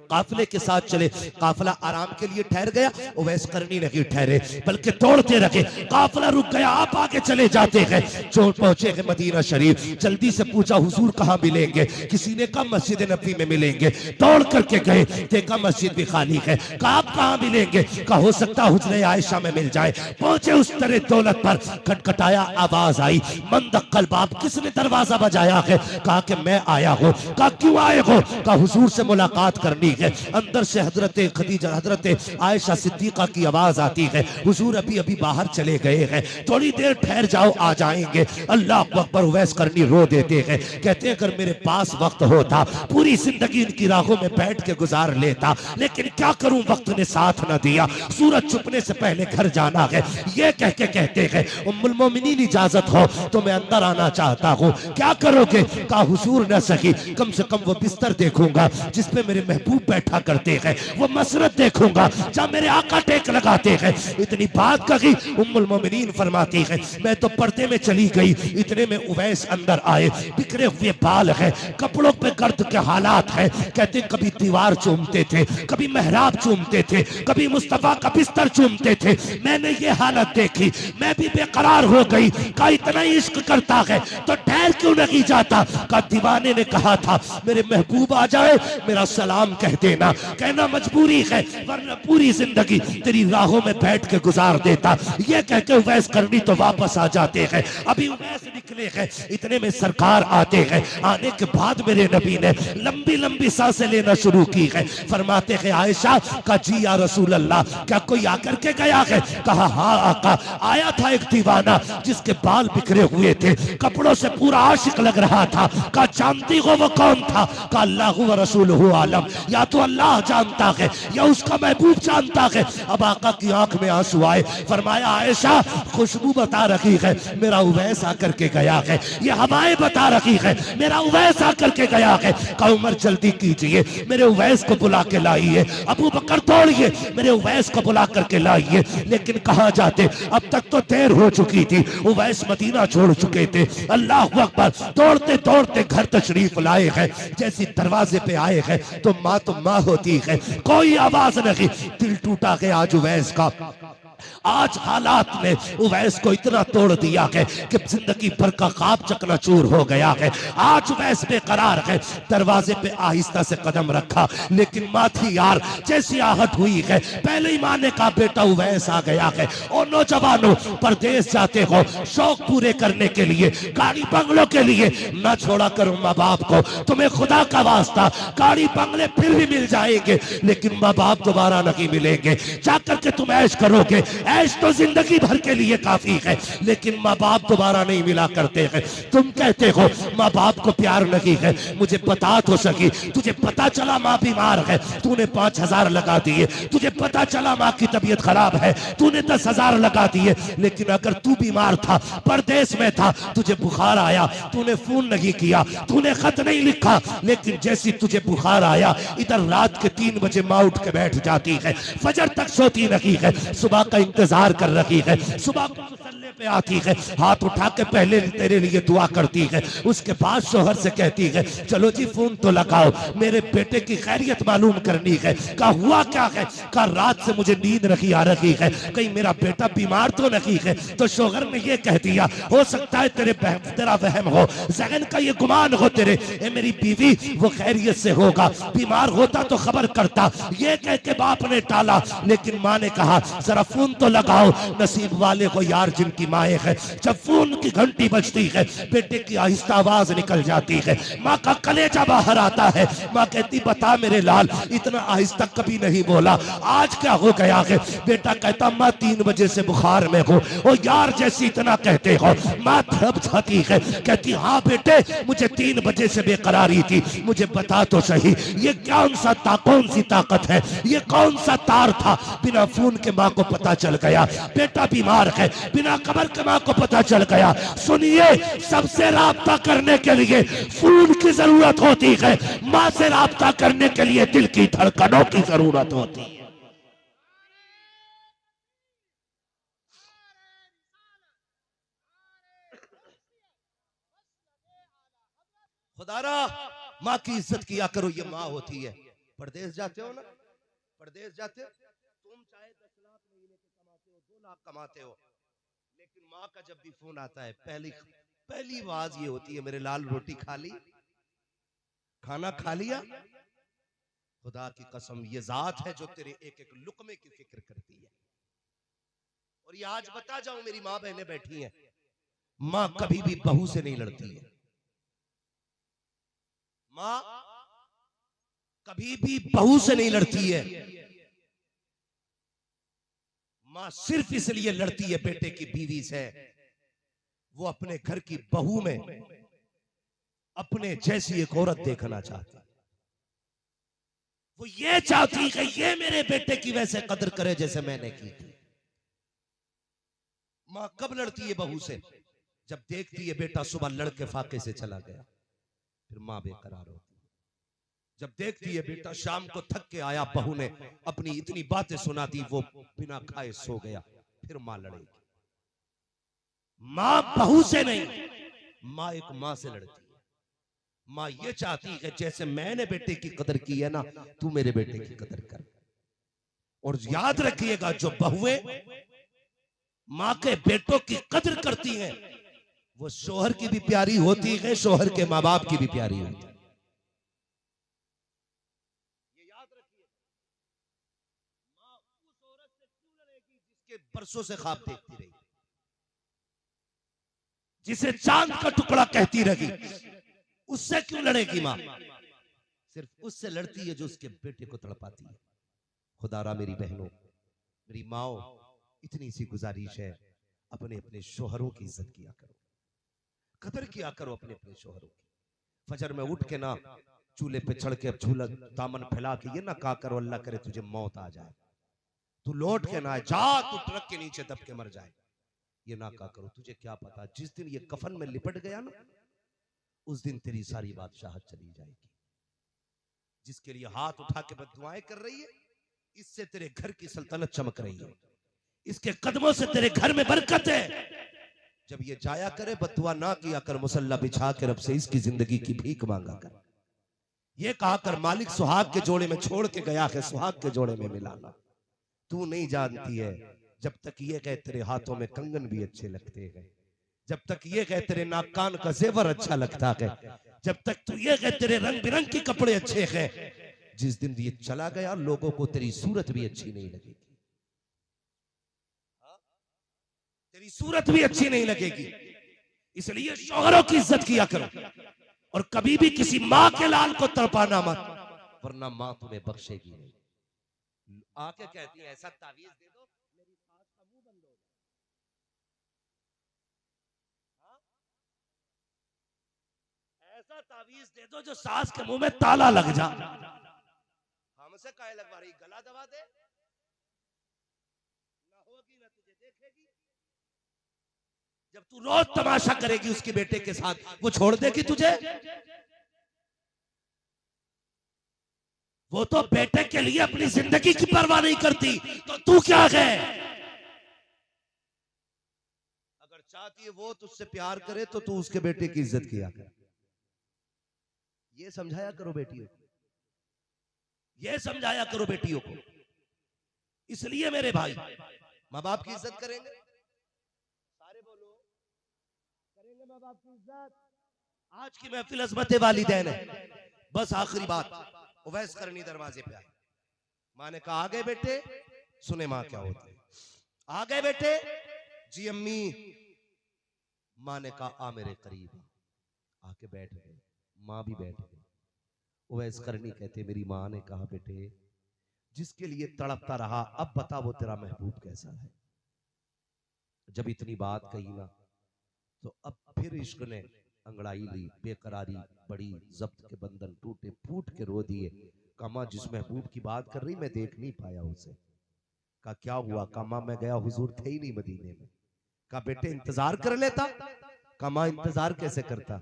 [SPEAKER 2] काफिले के साथ चले। काफिला आराम के लिए ठहर गया, उवैस करनी नहीं ठहरे बल्कि दौड़ते रहे। काफिला रुक गया, आप आगे चले जाते हैं। जो पहुंचे हैं मदीना शरीफ, जल्दी से पूछा हुजूर कहाँ मिलेंगे? किसी ने कहा मस्जिद नबी में मिलेंगे। दौड़ करके गए, देखा मस्जिद भी खाली है। कहा आप कहाँ मिलेंगे? कहा हो सकता हुजरे आयशा में मिल जाए। पहुंचे उस तरह दौलत पर, खटखटाया, आवाज आई, मन दक्कल बाप, किसने दरवाजा बजाया है? कहा कि मैं आया हूँ। कहा क्यों आए हो? कहा हुजूर से मुलाकात करनी है। अंदर से हजरत खदीजा, हजरत आयशा सिद्दीका की आवाज आती है, हुजूर अभी अभी बाहर चले गए हैं, थोड़ी देर ठहर जाओ, आ जाएंगे। अल्लाह अकबर, उवैस करनी रो देते हैं, कहते हैं अगर मेरे पास वक्त होता पूरी जिंदगी इनकी राहों में बैठ के गुजार लेता, लेकिन क्या करूं वक्त ने साथ न दिया। सूरज छुपने से पहले घर जाना है, ये कह के कहते हैं उम्मुल मोमिनीन इजाजत हो तो मैं अंदर आना चाहता हूँ। क्या करोगे? कहा हुजूर न सकी, कम से कम वो बिस्तर देखूंगा जिसपे मेरे महबूब बैठा करते हैं, वो मसरत देखूंगा जहां मेरे आका टेक लगाते हैं। इतनी बात कही, उम्मुल मोमिनीन फरमाती है मैं तो पर्दे में चली गई। इतने में उवैस अंदर आए, बिखरे हुए बाल हैं, कपड़ों पे गर्द के हालात हैं। कहते कभी दीवार चूमते थे, कभी मेहराब चूमते थे, कभी मुस्तफा का बिस्तर चूमते थे। मैंने ये हालत देखी, मैं भी बेकरार हो गई। का इतना इश्क करता है तो ठहर क्यों नहीं जाता? का दीवाने ने कहा था मेरे महबूब आ जाए, मेरा सलाम कह देना, कहना मजबूरी है वरना पूरी जिंदगी तेरी राहों में बैठ के गुजार देता। ये कह के उवैस करनी तो वापस आ जाते हैं। अभी उवैस निकले हैं, इतने में सरकार आते हैं। आने के बाद मेरे नबी ने लंबी लंबी सांसें लेना शुरू की है। फरमाते हैं आयशा का जी या रसूल अल्लाह, क्या कोई आकर के गया है? कहा हाँ आका, आया था एक दीवाना जिसके बाल बिखरे हुए थे, कपड़ों से पूरा आशिक लग रहा था। कहा जानती हो वो कौन था? कहा अल्लाह व रसूलुहु आलम, या तो अल्लाह जानता है या उसका महबूब जानता है। अब आका की आंख में आंसू आए। फरमाया आयशा खुशबू बता रही है मेरा उवैस आकर के गया है, ये हवाएं बता रही है मेरा उवैस आकर के गया है। कहा उमर जल्दी कीजिए, मेरे उवैस को बुला के लाइए। अबू बकर दौड़िए, मेरे उवैस को बुला करके लाइए। लेकिन कहाँ जाते, अब तक तो देर हो चुकी थी, उवैस मदीना छोड़ चुके थे। अल्लाह अकबर, दौड़ते दौड़ते घर तशरीफ लाए हैं। जैसे दरवाजे पे आए हैं तो माँ होती है, कोई आवाज नहीं। दिल टूटा गया आज उवैस का। आज हालात ने उवैस को इतना तोड़ दिया है कि जिंदगी भर का ख्वाब चकनाचूर हो गया है। आज उवैस बेकरार है। दरवाजे पे आहिस्ता से कदम रखा, लेकिन माँ थी यार, जैसी आहट हुई है पहले ही माँ ने कहा बेटा उवैस आ गया है। और नौजवानों, परदेश जाते हो शौक पूरे करने के लिए, गाड़ी बंगलों के लिए, ना छोड़ा करो माँ बाप को। तुम्हें खुदा का वास्ता, गाड़ी बंगले फिर भी मिल जाएंगे लेकिन माँ बाप दोबारा नहीं मिलेंगे। जाकर के तुम ऐश करोगे, ऐश तो जिंदगी भर के लिए काफी है, लेकिन माँ बाप दोबारा नहीं मिला करते हैं। तुम कहते हो माँ बाप को प्यार नहीं है, मुझे बता तो सकी, तुझे पता चला माँ बीमार है, तूने 5,000 लगा दिए। तुझे पता चला माँ की तबीयत खराब है, तूने 10,000 लगा दिए। लेकिन अगर तू बीमार था, परदेश में था, तुझे बुखार आया, तूने फोन नहीं किया, तूने खत नहीं लिखा, लेकिन जैसी तुझे बुखार आया, इधर रात के 3 बजे माँ उठ के बैठ जाती है, फजर तक सोती नहीं है, सुबह का इंतजार कर रही है, सुबह को मुसल्ले पे आती है, हाथ उठा के पहले तेरे लिए दुआ करती है, उसके बाद शोहर से कहती है चलो जी फोन तो लगाओ, मेरे बेटे की खैरियत मालूम करनी है। कहा हुआ क्या है? कहा रात से मुझे नींद नहीं आ रही है, कहीं मेरा बेटा बीमार तो नहीं है। तो शोहर ने ये कह दिया हो सकता है तेरा वहम हो, जहन का ये गुमान हो तेरे, ए मेरी बीवी वो खैरियत से होगा, बीमार होता तो खबर करता। ये कह के बाप ने टाला, लेकिन माँ ने कहा जरा फोन तो लगाओ। नसीब वाले को यार जिनकी माए है, जब फोन की घंटी बजती है बेटे की आहिस्ता आवाज निकल जाती है, माँ का कलेजा बाहर आता है। माँ कहती बता मेरे लाल, इतना आहिस्ता कभी नहीं बोला, आज क्या हो गया है? बेटा कहता माँ 3 बजे से बुखार में हो। ओ यार जैसे इतना कहते हो, माँ थक जाती है, कहती हाँ बेटे मुझे 3 बजे से बेकरारी थी, मुझे बता तो सही ये कौन सी ताकत है, ये कौन सा तार था? बिना फोन के माँ को पता चल गया बेटा बीमार है, बिना खबर के माँ को पता चल गया। सुनिए, सबसे राब्ता करने के लिए फोन की जरूरत होती है, माँ से राब्ता करने के लिए दिल की धड़कनों की जरूरत होती है। खुदारा माँ की इज्जत किया करो, ये माँ होती है। परदेश जाते हो ना, परदेश जाते हो, तुम चाहे 10 लाख महीने के कमाते हो, 2 लाख कमाते हो, लेकिन माँ का जब भी फोन आता है पहली आवाज ये होती है मेरे लाल रोटी खा ली, खाना खा लिया? खुदा की कसम ये जात है जो तेरे एक एक लुकमे की फिक्र करती है। और ये आज बता जाऊं, मेरी माँ बहनें बैठी हैं, माँ कभी भी बहू से नहीं लड़ती है, माँ कभी भी बहू से नहीं लड़ती है। माँ सिर्फ इसलिए लड़ती है बेटे की बीवी से, वो अपने घर की बहू में अपने जैसी एक औरत देखना चाहती, वो ये चाहती है ये मेरे बेटे की वैसे कदर करे जैसे मैंने की थी। माँ कब लड़ती है बहू से? जब देखती है बेटा सुबह लड़के फाके से चला गया, फिर माँ बेकरार होती है। जब देखती है बेटा शाम को थक के आया, बहू ने अपनी इतनी बातें सुना दी, वो बिना खाए सो गया, फिर माँ लड़ेगी। माँ बहू से नहीं, माँ एक माँ से लड़ती है। माँ ये चाहती है जैसे मैंने बेटे की कदर की है ना, तू मेरे बेटे की कदर कर। और याद रखिएगा जो बहुएं माँ के बेटों की कदर करती हैं, वो शोहर की भी प्यारी होती है, शोहर के माँ बाप की भी प्यारी होती है। ये याद परसों से ख्वाब देखती रही, जिसे चांद का टुकड़ा कहती रही, उससे क्यों लड़ेगी मां? सिर्फ उससे लड़ती है जो उसके बेटे को तड़पाती है। खुदारा मेरी बहनों, मेरी माओ, इतनी सी गुजारिश है, अपने अपने शोहरों की इज्जत किया करो, कदर किया करो अपने अपने शोहरों की। फजर में उठ के ना चूल्हे पे चढ़ के झूला दामन फैला के ये ना कहा करो अल्लाह करे तुझे मौत आ जाए, तू लौट के ना जा, तू ट्रक के नीचे दब के मर जाए, ये ना कहा करो। तुझे क्या पता जिस दिन ये कफन में लिपट गया ना, उस दिन तेरी सारी बादशाहत चली जाएगी। जिसके लिए हाथ उठा के बद्दुआएं कर रही है, इससे तेरे घर की सल्तनत चमक रही है, इसके कदमों से तेरे घर में बरकत है। जब ये जाया करे बद्दुआ ना किया कर, मुसल्ला बिछा के रब से इसकी जिंदगी की भीख मांगा कर। ये कहा कर मालिक सुहाग के जोड़े में छोड़ के गया है, सुहाग के जोड़े में मिलाना। तू नहीं जानती है जब तक ये कहे तेरे हाथों में कंगन भी अच्छे लगते हैं, जब तक ये कहे तेरे नाक कान का जेवर अच्छा लगता है, जब तक तू ये कहे तेरे रंग बिरंग के कपड़े अच्छे हैं, जिस दिन ये चला गया लोगों को तेरी सूरत भी अच्छी नहीं लगेगी, तेरी सूरत भी अच्छी नहीं लगेगी। इसलिए शौहरों की इज्जत किया करो और कभी भी किसी माँ के लाल को तड़पाना मत, वरना माँ तुम्हें बख्शेगी नहीं। आके कहती है ऐसा तावीज दे दो मेरी सास का मुंह बंद हो जाए, ऐसा तावीज दे दो जो सास के मुंह में ताला लग जा। हमसे काहे लगवा रही, गला दबा दे, ना होगी ना तुझे देखेगी। जब तू रोज तमाशा करेगी उसके बेटे के साथ, वो छोड़ देगी तुझे? वो तो बेटे के लिए अपनी जिंदगी की परवाह नहीं करती, तो तू क्या है? अगर चाहती है वो तुझसे प्यार करे तो तू उसके बेटे की इज्जत किया कर। ये समझाया करो बेटियों को, ये समझाया करो बेटियों को। इसलिए मेरे भाई माँ बाप की इज्जत करेंगे, सारे बोलो करेंगे माँ बाप की इज्जत। आज की महफिल अज़मत वालिदैन है। बस आखिरी बात, उवैस करनी दरवाजे पे आए, माँ ने कहा आ गए बेटे, सुने माँ क्या होता है, आ गए बेटे, जी अम्मी। माँ ने कहा आ मेरे करीब, आके बैठ गए, माँ भी बैठ गई। उवैस करनी कहते मेरी माँ ने कहा बेटे जिसके लिए तड़पता रहा, अब बता वो तेरा महबूब कैसा है। जब इतनी बात कही ना तो अब फिर इश्क ने अंगड़ाई ली, बेकरारी बड़ी, जब्त के बंधन टूटे, फूट के रो दिए। कहा जिस महबूब की बात कर रही मैं देख नहीं पाया उसे। कहा क्या हुआ? कहा मैं गया हुजूर थे ही नहीं मदीने में। कहा बेटे इंतजार कर लेता। कहा इंतजार कैसे करता?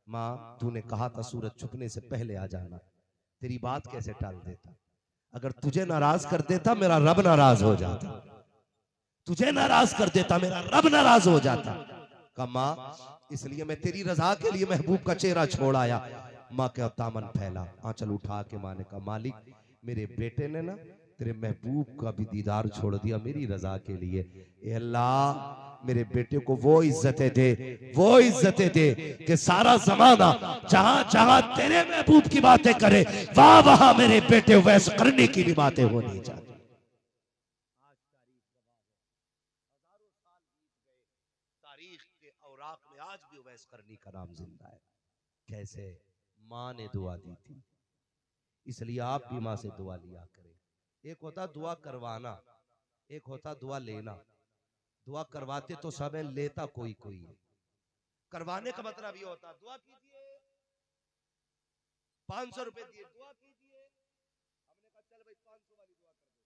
[SPEAKER 2] माँ तूने कहा था सूरज छुपने से पहले आ जाना, तेरी बात कैसे टाल देता? अगर तुझे नाराज कर देता मेरा रब नाराज हो जाता, तुझे नाराज कर देता मेरा रब नाराज हो जाता। कहा माँ इसलिए मैं तेरी रजा के लिए महबूब का चेहरा छोड़ आया। माँ का दामन फैला, आंचल उठा के माँ ने कहा मालिक मेरे बेटे ने ना तेरे महबूब का भी दीदार छोड़ दिया मेरी रजा के लिए। ए अल्लाह मेरे बेटे को वो इज्जतें दे, वो इज्जतें दे कि सारा जमाना जहां जहां तेरे महबूब की बातें करे वहां वहां मेरे बेटे वैस करने की भी बातें होनी चाहिए। तारीख के औराक में आज भी उवैस करनी का नाम जिंदा है। कैसे? माँ ने दुआ दी थी, इसलिए आप भी माँ से दुआ लिया करें। एक होता दुआ करवाना, एक होता दुआ लेना। दुआ करवाते तो सब है, लेता कोई कोई है। करवाने का मतलब ये होता दुआ कीजिए, 500 रुपए दिए दुआ कीजिए। हमने कहा चल भाई 500 वाली दुआ कर दो,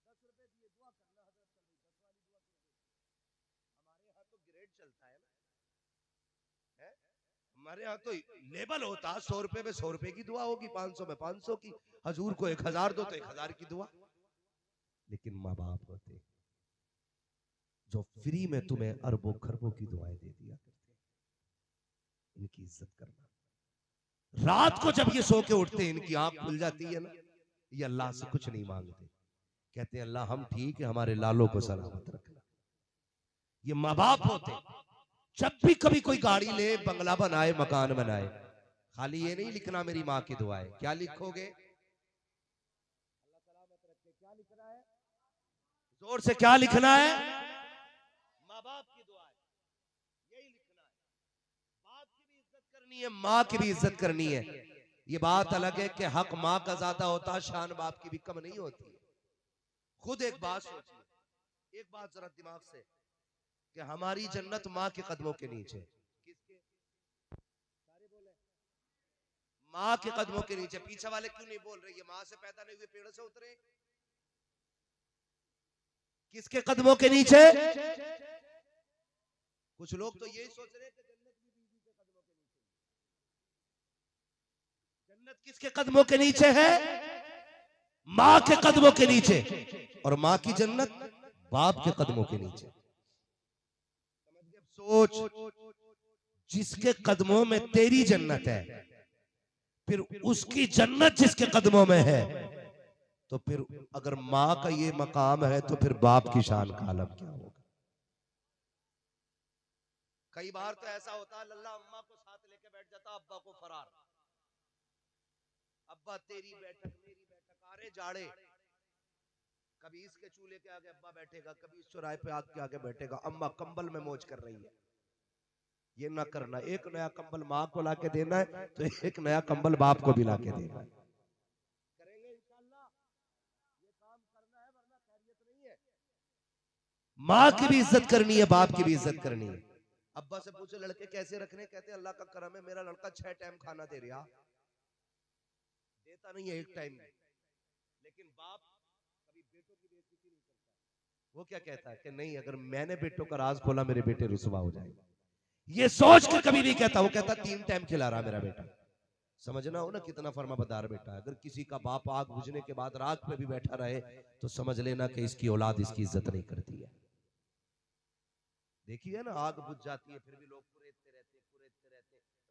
[SPEAKER 2] 10 रुपए दिए दुआ करना हजरत, चल भाई 10 वाली दुआ कर दो। हमारे यहाँ तो ग्रेड चलता है ना, है? हमारे यहाँ तो लेबल होता 100 रुपए में 100 रुपए की दुआ होगी, 500 में 500 की, हजूर को 1000 दो तो 1000 की दुआ। लेकिन माँ बाप होते जो फ्री में तुम्हें अरबों खरबों की दुआएं दे दिया करते, इनकी इज्जत करना। रात को जब ये सो के उठते इनकी आंख खुल जाती है ना, ये अल्लाह से कुछ नहीं मांगते, कहते हैं अल्लाह हम ठीक है, हमारे लालों को सलामत रखना। ये माँ बाप होते जब भी कभी कोई गाड़ी ले, बंगला बनाए, मकान बनाए, खाली ये नहीं लिखना मेरी माँ की दुआ है। क्या लिखोगे? अल्लाह सलामत रखे। क्या लिख रहा है? जोर से क्या लिखना है? माँ बाप की दुआ है, यही लिखना है। बाप की भी इज्जत करनी है, माँ की भी इज्जत करनी है। ये बात अलग है कि हक माँ का ज्यादा होता है, शान बाप की भी कम नहीं होती है। खुद एक बात सोचिए, एक बात जरा दिमाग से, कि हमारी जन्नत माँ के कदमों के नीचे। किसके? सारे बोले माँ के कदमों के नीचे। पीछे वाले क्यों नहीं बोल रहे? ये माँ से पैदा नहीं हुए पेड़ से उतरे? किसके कदमों के नीचे? कुछ लोग तो यही सोच रहे हैं कि जन्नत भी बीवी के कदमों के नीचे। जन्नत किसके कदमों के नीचे है? माँ के कदमों के नीचे। और माँ की जन्नत बाप के कदमों के नीचे। सोच, जिसके कदमों में तेरी जन्नत है, फिर उसकी जन्नत जिसके कदमों में है, तो फिर अगर माँ का ये मकाम है तो फिर बाप की शान का आलम क्या होगा? कई बार तो ऐसा होता है, लल्ला अम्मा को साथ लेके बैठ जाता, अब्बा को फरार। अब्बा तेरी बैठक मेरी बैठक, आरे जाड़े, कभी इसके चूल्हे के आगे अब्बा बैठेगा, कभी इस चौराहे पे आग के आगे बैठेगा, अम्मा कंबल में मौज कर रही है। ये ना करना। एक नया कंबल माँ को लाके देना है तो एक नया कंबल बाप को भी लाके देना है। करेंगे इंशाअल्लाह, ये काम करना है, वरना खैरियत नहीं है। माँ की भी इज्जत करनी है, बाप की भी इज्जत करनी है। अब्बा से पूछे लड़के कैसे रखने, कहते अल्लाह का करम है, मेरा लड़का 6 टाइम खाना दे रहा। देता नहीं है एक टाइम में, लेकिन बाप कभी बेटों की बेइज्जती नहीं करता। वो क्या कहता है कि नहीं, अगर मैंने बेटों का राज खोला मेरे बेटे रुसवा हो जाएंगे। ये सोच के कभी नहीं कहता। वो कहता 3 टाइम खिला रहा मेरा बेटा। समझना हो ना कितना फर्माबरदार बेटा है। अगर किसी का बाप आग बुझने के बाद राख पे भी बैठा रहे तो समझ लेना कि इसकी औलाद इसकी इज्जत नहीं करती है। देखिए ना, आग बुझ जाती है फिर भी लोग कुरेदते रहते,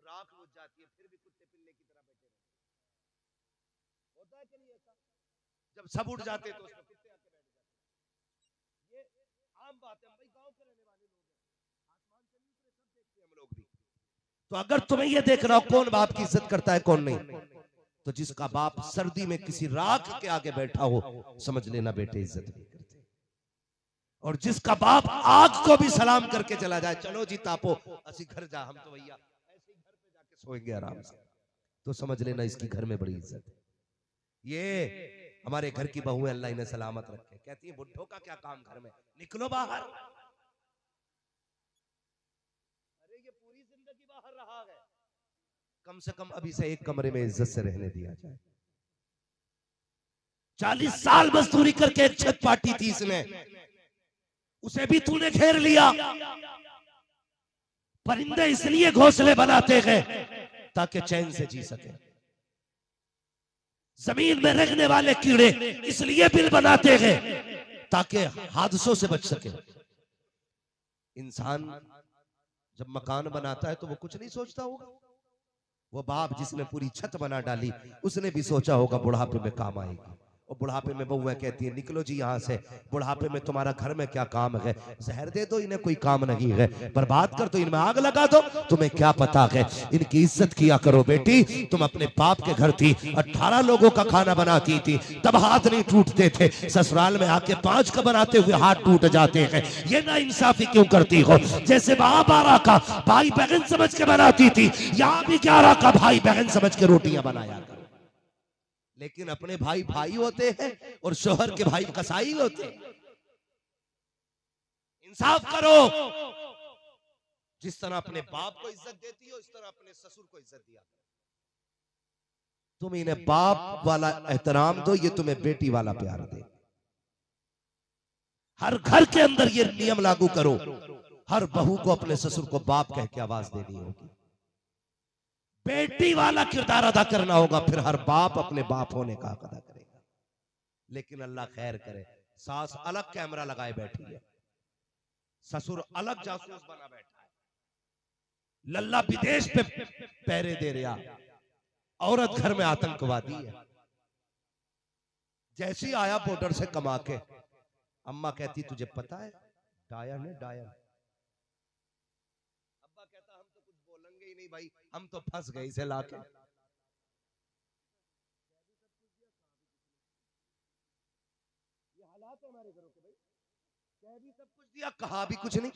[SPEAKER 2] राख बुझ जाती है फिर भी कुत्ते पिल्ले की तरह बैठे रहते। होता है कि नहीं ऐसा? जब सब उठ जाते तो उसमें कुत्ते आके बैठ जाते। ये आम बात है भाई, गांव के रहने वाले लोग हैं, आसमान से नहीं उतरे, सब देखते हैं हम लोग भी। तो अगर तुम्हें यह देखना हो कौन बाप की इज्जत करता है कौन नहीं, तो जिसका बाप सर्दी में किसी राख के आगे बैठा हो, समझ लेना बेटे इज्जत नहीं करते। और जिसका बाप आग को भी सलाम करके चला जाए, चलो जी तापो असी घर जा, हम तो भैया ऐसे ही घर पे जाके सोएंगे आराम से, तो समझ लेना इसकी घर में बड़ी इज्जत है। ये हमारे घर की बहू है, अल्लाह इन्हें सलामत रखे। कहती है बुढ़ों का क्या काम घर में, निकलो बाहर। अरे ये पूरी जिंदगी बाहर रहा है, कम से कम अभी से एक कमरे में इज्जत से रहने दिया जाए। 40 साल मजदूरी करके एक छत पाटी थी इसने, उसे भी तूने घेर लिया। परिंदे इसलिए घोंसले बनाते हैं ताकि चैन से जी सके। जमीन में रहने वाले कीड़े इसलिए बिल बनाते हैं ताकि हादसों से बच सके। इंसान जब मकान बनाता है तो वो कुछ नहीं सोचता होगा। वो बाप जिसने पूरी छत बना डाली, उसने भी सोचा होगा बुढ़ापे में काम आएगी। और बुढ़ापे में बहुएं कहती है निकलो जी यहाँ से, बुढ़ापे में तुम्हारा घर में क्या काम है, जहर दे दो इन्हें, कोई काम नहीं है, बर्बाद कर दो, इनमें आग लगा दो, तुम्हें क्या पता है। इनकी इज्जत किया करो बेटी। तुम अपने बाप के घर थी, 18 लोगों का खाना बनाती थी, तब हाथ नहीं टूटते थे। ससुराल में आके 5 का बनाते हुए हाथ टूट जाते हैं। ये ना इंसाफी क्यों करती हो? जैसे वहां 12 का भाई बहन समझ के बनाती थी, यहाँ भी 11 का भाई बहन समझ के रोटियां बनाया। लेकिन अपने भाई भाई होते हैं और शोहर के भाई कसाई होते हैं। इंसाफ करो। जिस तरह अपने बाप को इज्जत देती हो, इस तरह अपने ससुर को इज्जत दिया करो। तुम इन्हें बाप वाला एहतराम दो, ये तुम्हें बेटी वाला प्यार दे। हर घर के अंदर ये नियम लागू करो, हर बहू को अपने ससुर को बाप कह के आवाज देनी होगी। बेटी वाला किरदार अदा करना होगा, फिर हर बाप अपने बाप होने का हक अदा करेगा। लेकिन अल्लाह खैर करे, सास अलग कैमरा लगाए बैठी है, ससुर अलग जासूस बना बैठा है, लल्ला विदेश पे पहरे दे रहा, औरत घर में आतंकवादी है। जैसी आया बॉर्डर से कमा के, अम्मा कहती तुझे पता है डायन है डायन। अब्बा कहता हम तो कुछ बोलेंगे ही नहीं भाई, हम तो फंस गए इसे लाके। ये हालात है हमारे घरों के भाई। कह भी सब कुछ दिया, कहा भी कुछ नहीं।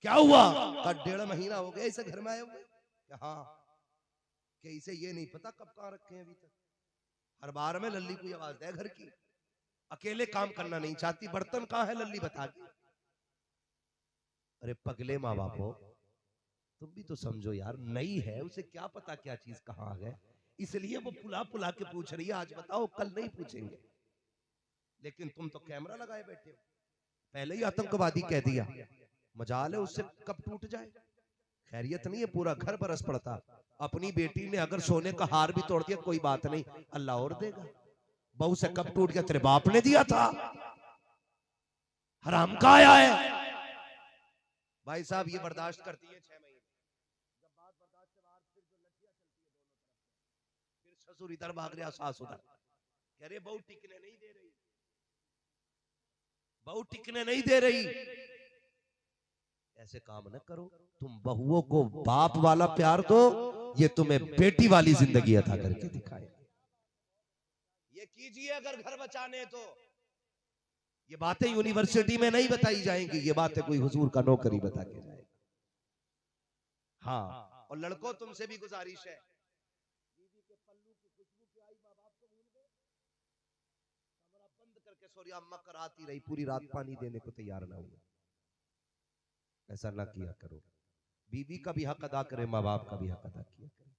[SPEAKER 2] क्या हुआ? का 1.5 महीना हो गया इसे घर में आए हुए। हाँ, कि इसे ये नहीं पता कब कहाँ रखे हैं अभी तक। हर बार में लल्ली कोई आवाज दे घर की, अकेले काम करना नहीं चाहती। बर्तन कहाँ है लल्ली बता के। अरे पगले माँ बापो, तुम भी तो समझो यार, नई है, उसे क्या पता क्या चीज कहाँ आ गए। इसलिए वो पुला पुला के पूछ रही है, आज बताओ कल नहीं पूछेंगे। लेकिन तुम तो कैमरा लगाए बैठे हो, पहले ही आतंकवादी कह दिया। मजाल है उससे कब टूट जाए। खैरियत नहीं है, पूरा घर बरस पड़ता। अपनी बेटी ने अगर सोने का हार भी तोड़ दिया कोई बात नहीं, अल्लाह और देगा। बहू से कब टूट गया? तेरे बाप ने दिया था, हराम का आया है। भाई साहब ये बर्दाश्त करती है 6 महीने, जब बात बर्दाश्त के बाद फिर जो लठियां चलती है दोनों तरफ, फिर ससुर इधर भाग रहा, सास उधर। कह रहे बहू टिकने नहीं दे रही, बहू टिकने नहीं दे रही। ऐसे काम न करो, तुम बहुओं को बाप वाला प्यार दो, ये तुम्हें बेटी वाली जिंदगी अता करके दिखाए। ये कीजिए अगर घर बचाने तो। ये बातें यूनिवर्सिटी में नहीं बताई जाएंगी, ये बातें कोई हुजूर का नौकरी बता के जाएगा। हाँ, और लड़कों तुमसे भी गुजारिश है, बीवी के पल्लू की खुशबू की आई माँ बाप को भूल गए। कमरा बंद करके सोरिया अम्मा कराती रही, पूरी रात पानी देने को तैयार ना हुआ। ऐसा ना किया करो। बीवी का भी हक अदा करे, माँ बाप का भी हक अदा किया करे।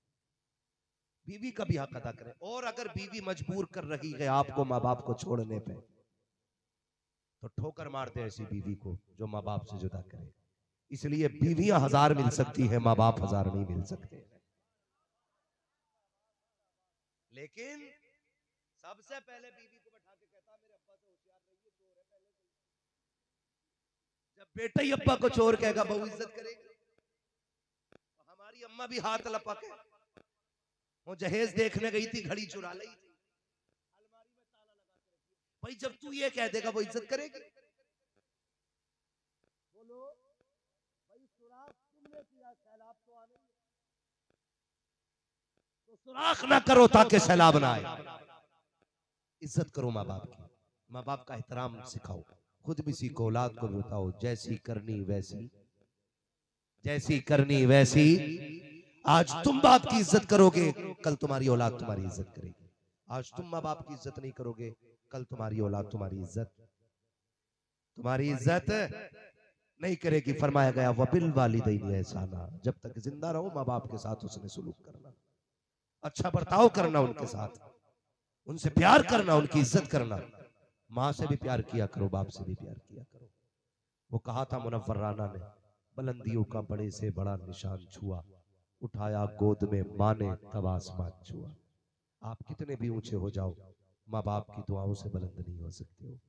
[SPEAKER 2] बीवी का भी हक अदा करे। और अगर बीवी मजबूर कर रही है आपको माँ बाप को छोड़ने पे, तो ठोकर मार दे ऐसी बीवी को जो माँ बाप से जुदा करे। इसलिए बीवियां 1000 मिल सकती है, माँ बाप 1000 नहीं मिल सकते। लेकिन सबसे पहले बीवी को बैठा के कहता मेरे अब्बा से होशियार रहिए, चोर है पहले से। जब बेटा ही अब्बा को चोर कहेगा बहू इज्जत करेगी। तो हमारी अम्मा भी हाथ लपके, वो जहेज देखने गई थी, घड़ी चुरा ली थी, अलमारी में ताला लगा के रखी। भाई जब तू ये कह देगा वो इज्जत करेगी? बोलो भाई, सुराख तुमने किया, सैलाब तो आने ही है। तो सुराख ना करो ताकि सैलाब ना आए। इज्जत करो माँ बाप की, माँ बाप का एहतराम सिखाओ, खुद भी सीखो, औलाद को बताओ। जैसी करनी वैसी, जैसी करनी वैसी। आज तुम बाप की इज्जत करोगे, कल तुम्हारी औलाद तुम्हारी इज्जत करेगी। आज तुम माँ बाप की इज्जत नहीं करोगे, कल तुम्हारी औलाद तुम्हारी इज्जत नहीं करेगी। फरमाया गया वबिल वालिदैनि एहसाना, जब तक जिंदा रहो माँ बाप के साथ उसने सुलूक करना, अच्छा बर्ताव करना उनके साथ, उनसे प्यार करना, उनकी इज्जत करना। माँ से भी प्यार किया करो, बाप से भी प्यार किया करो। वो कहा था मुनव्वर राना ने, बुलंदियों का बड़े से बड़ा निशान छुआ, उठाया गोद में माँ ने तब आसमान छुआ। आप कितने भी ऊंचे हो जाओ, माँ बाप की दुआओं से बुलंद नहीं हो सकते हो।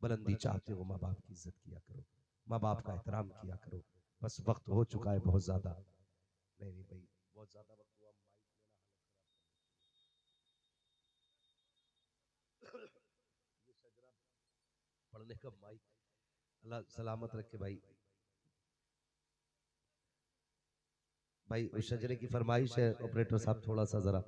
[SPEAKER 2] बुलंदी चाहते हो, माँ बाप की इज्जत किया करो, माँ बाप का एहतराम किया करो। बस वक्त हो चुका है बहुत ज्यादा। नहीं नहीं भाई, बहुत ज्यादा वक्त हुआ, ये शजरा पढ़ने का माइक, अल्लाह सलामत रखे भाई। भाई उस शजरे की फरमाइश है, ऑपरेटर साहब थोड़ा सा जरा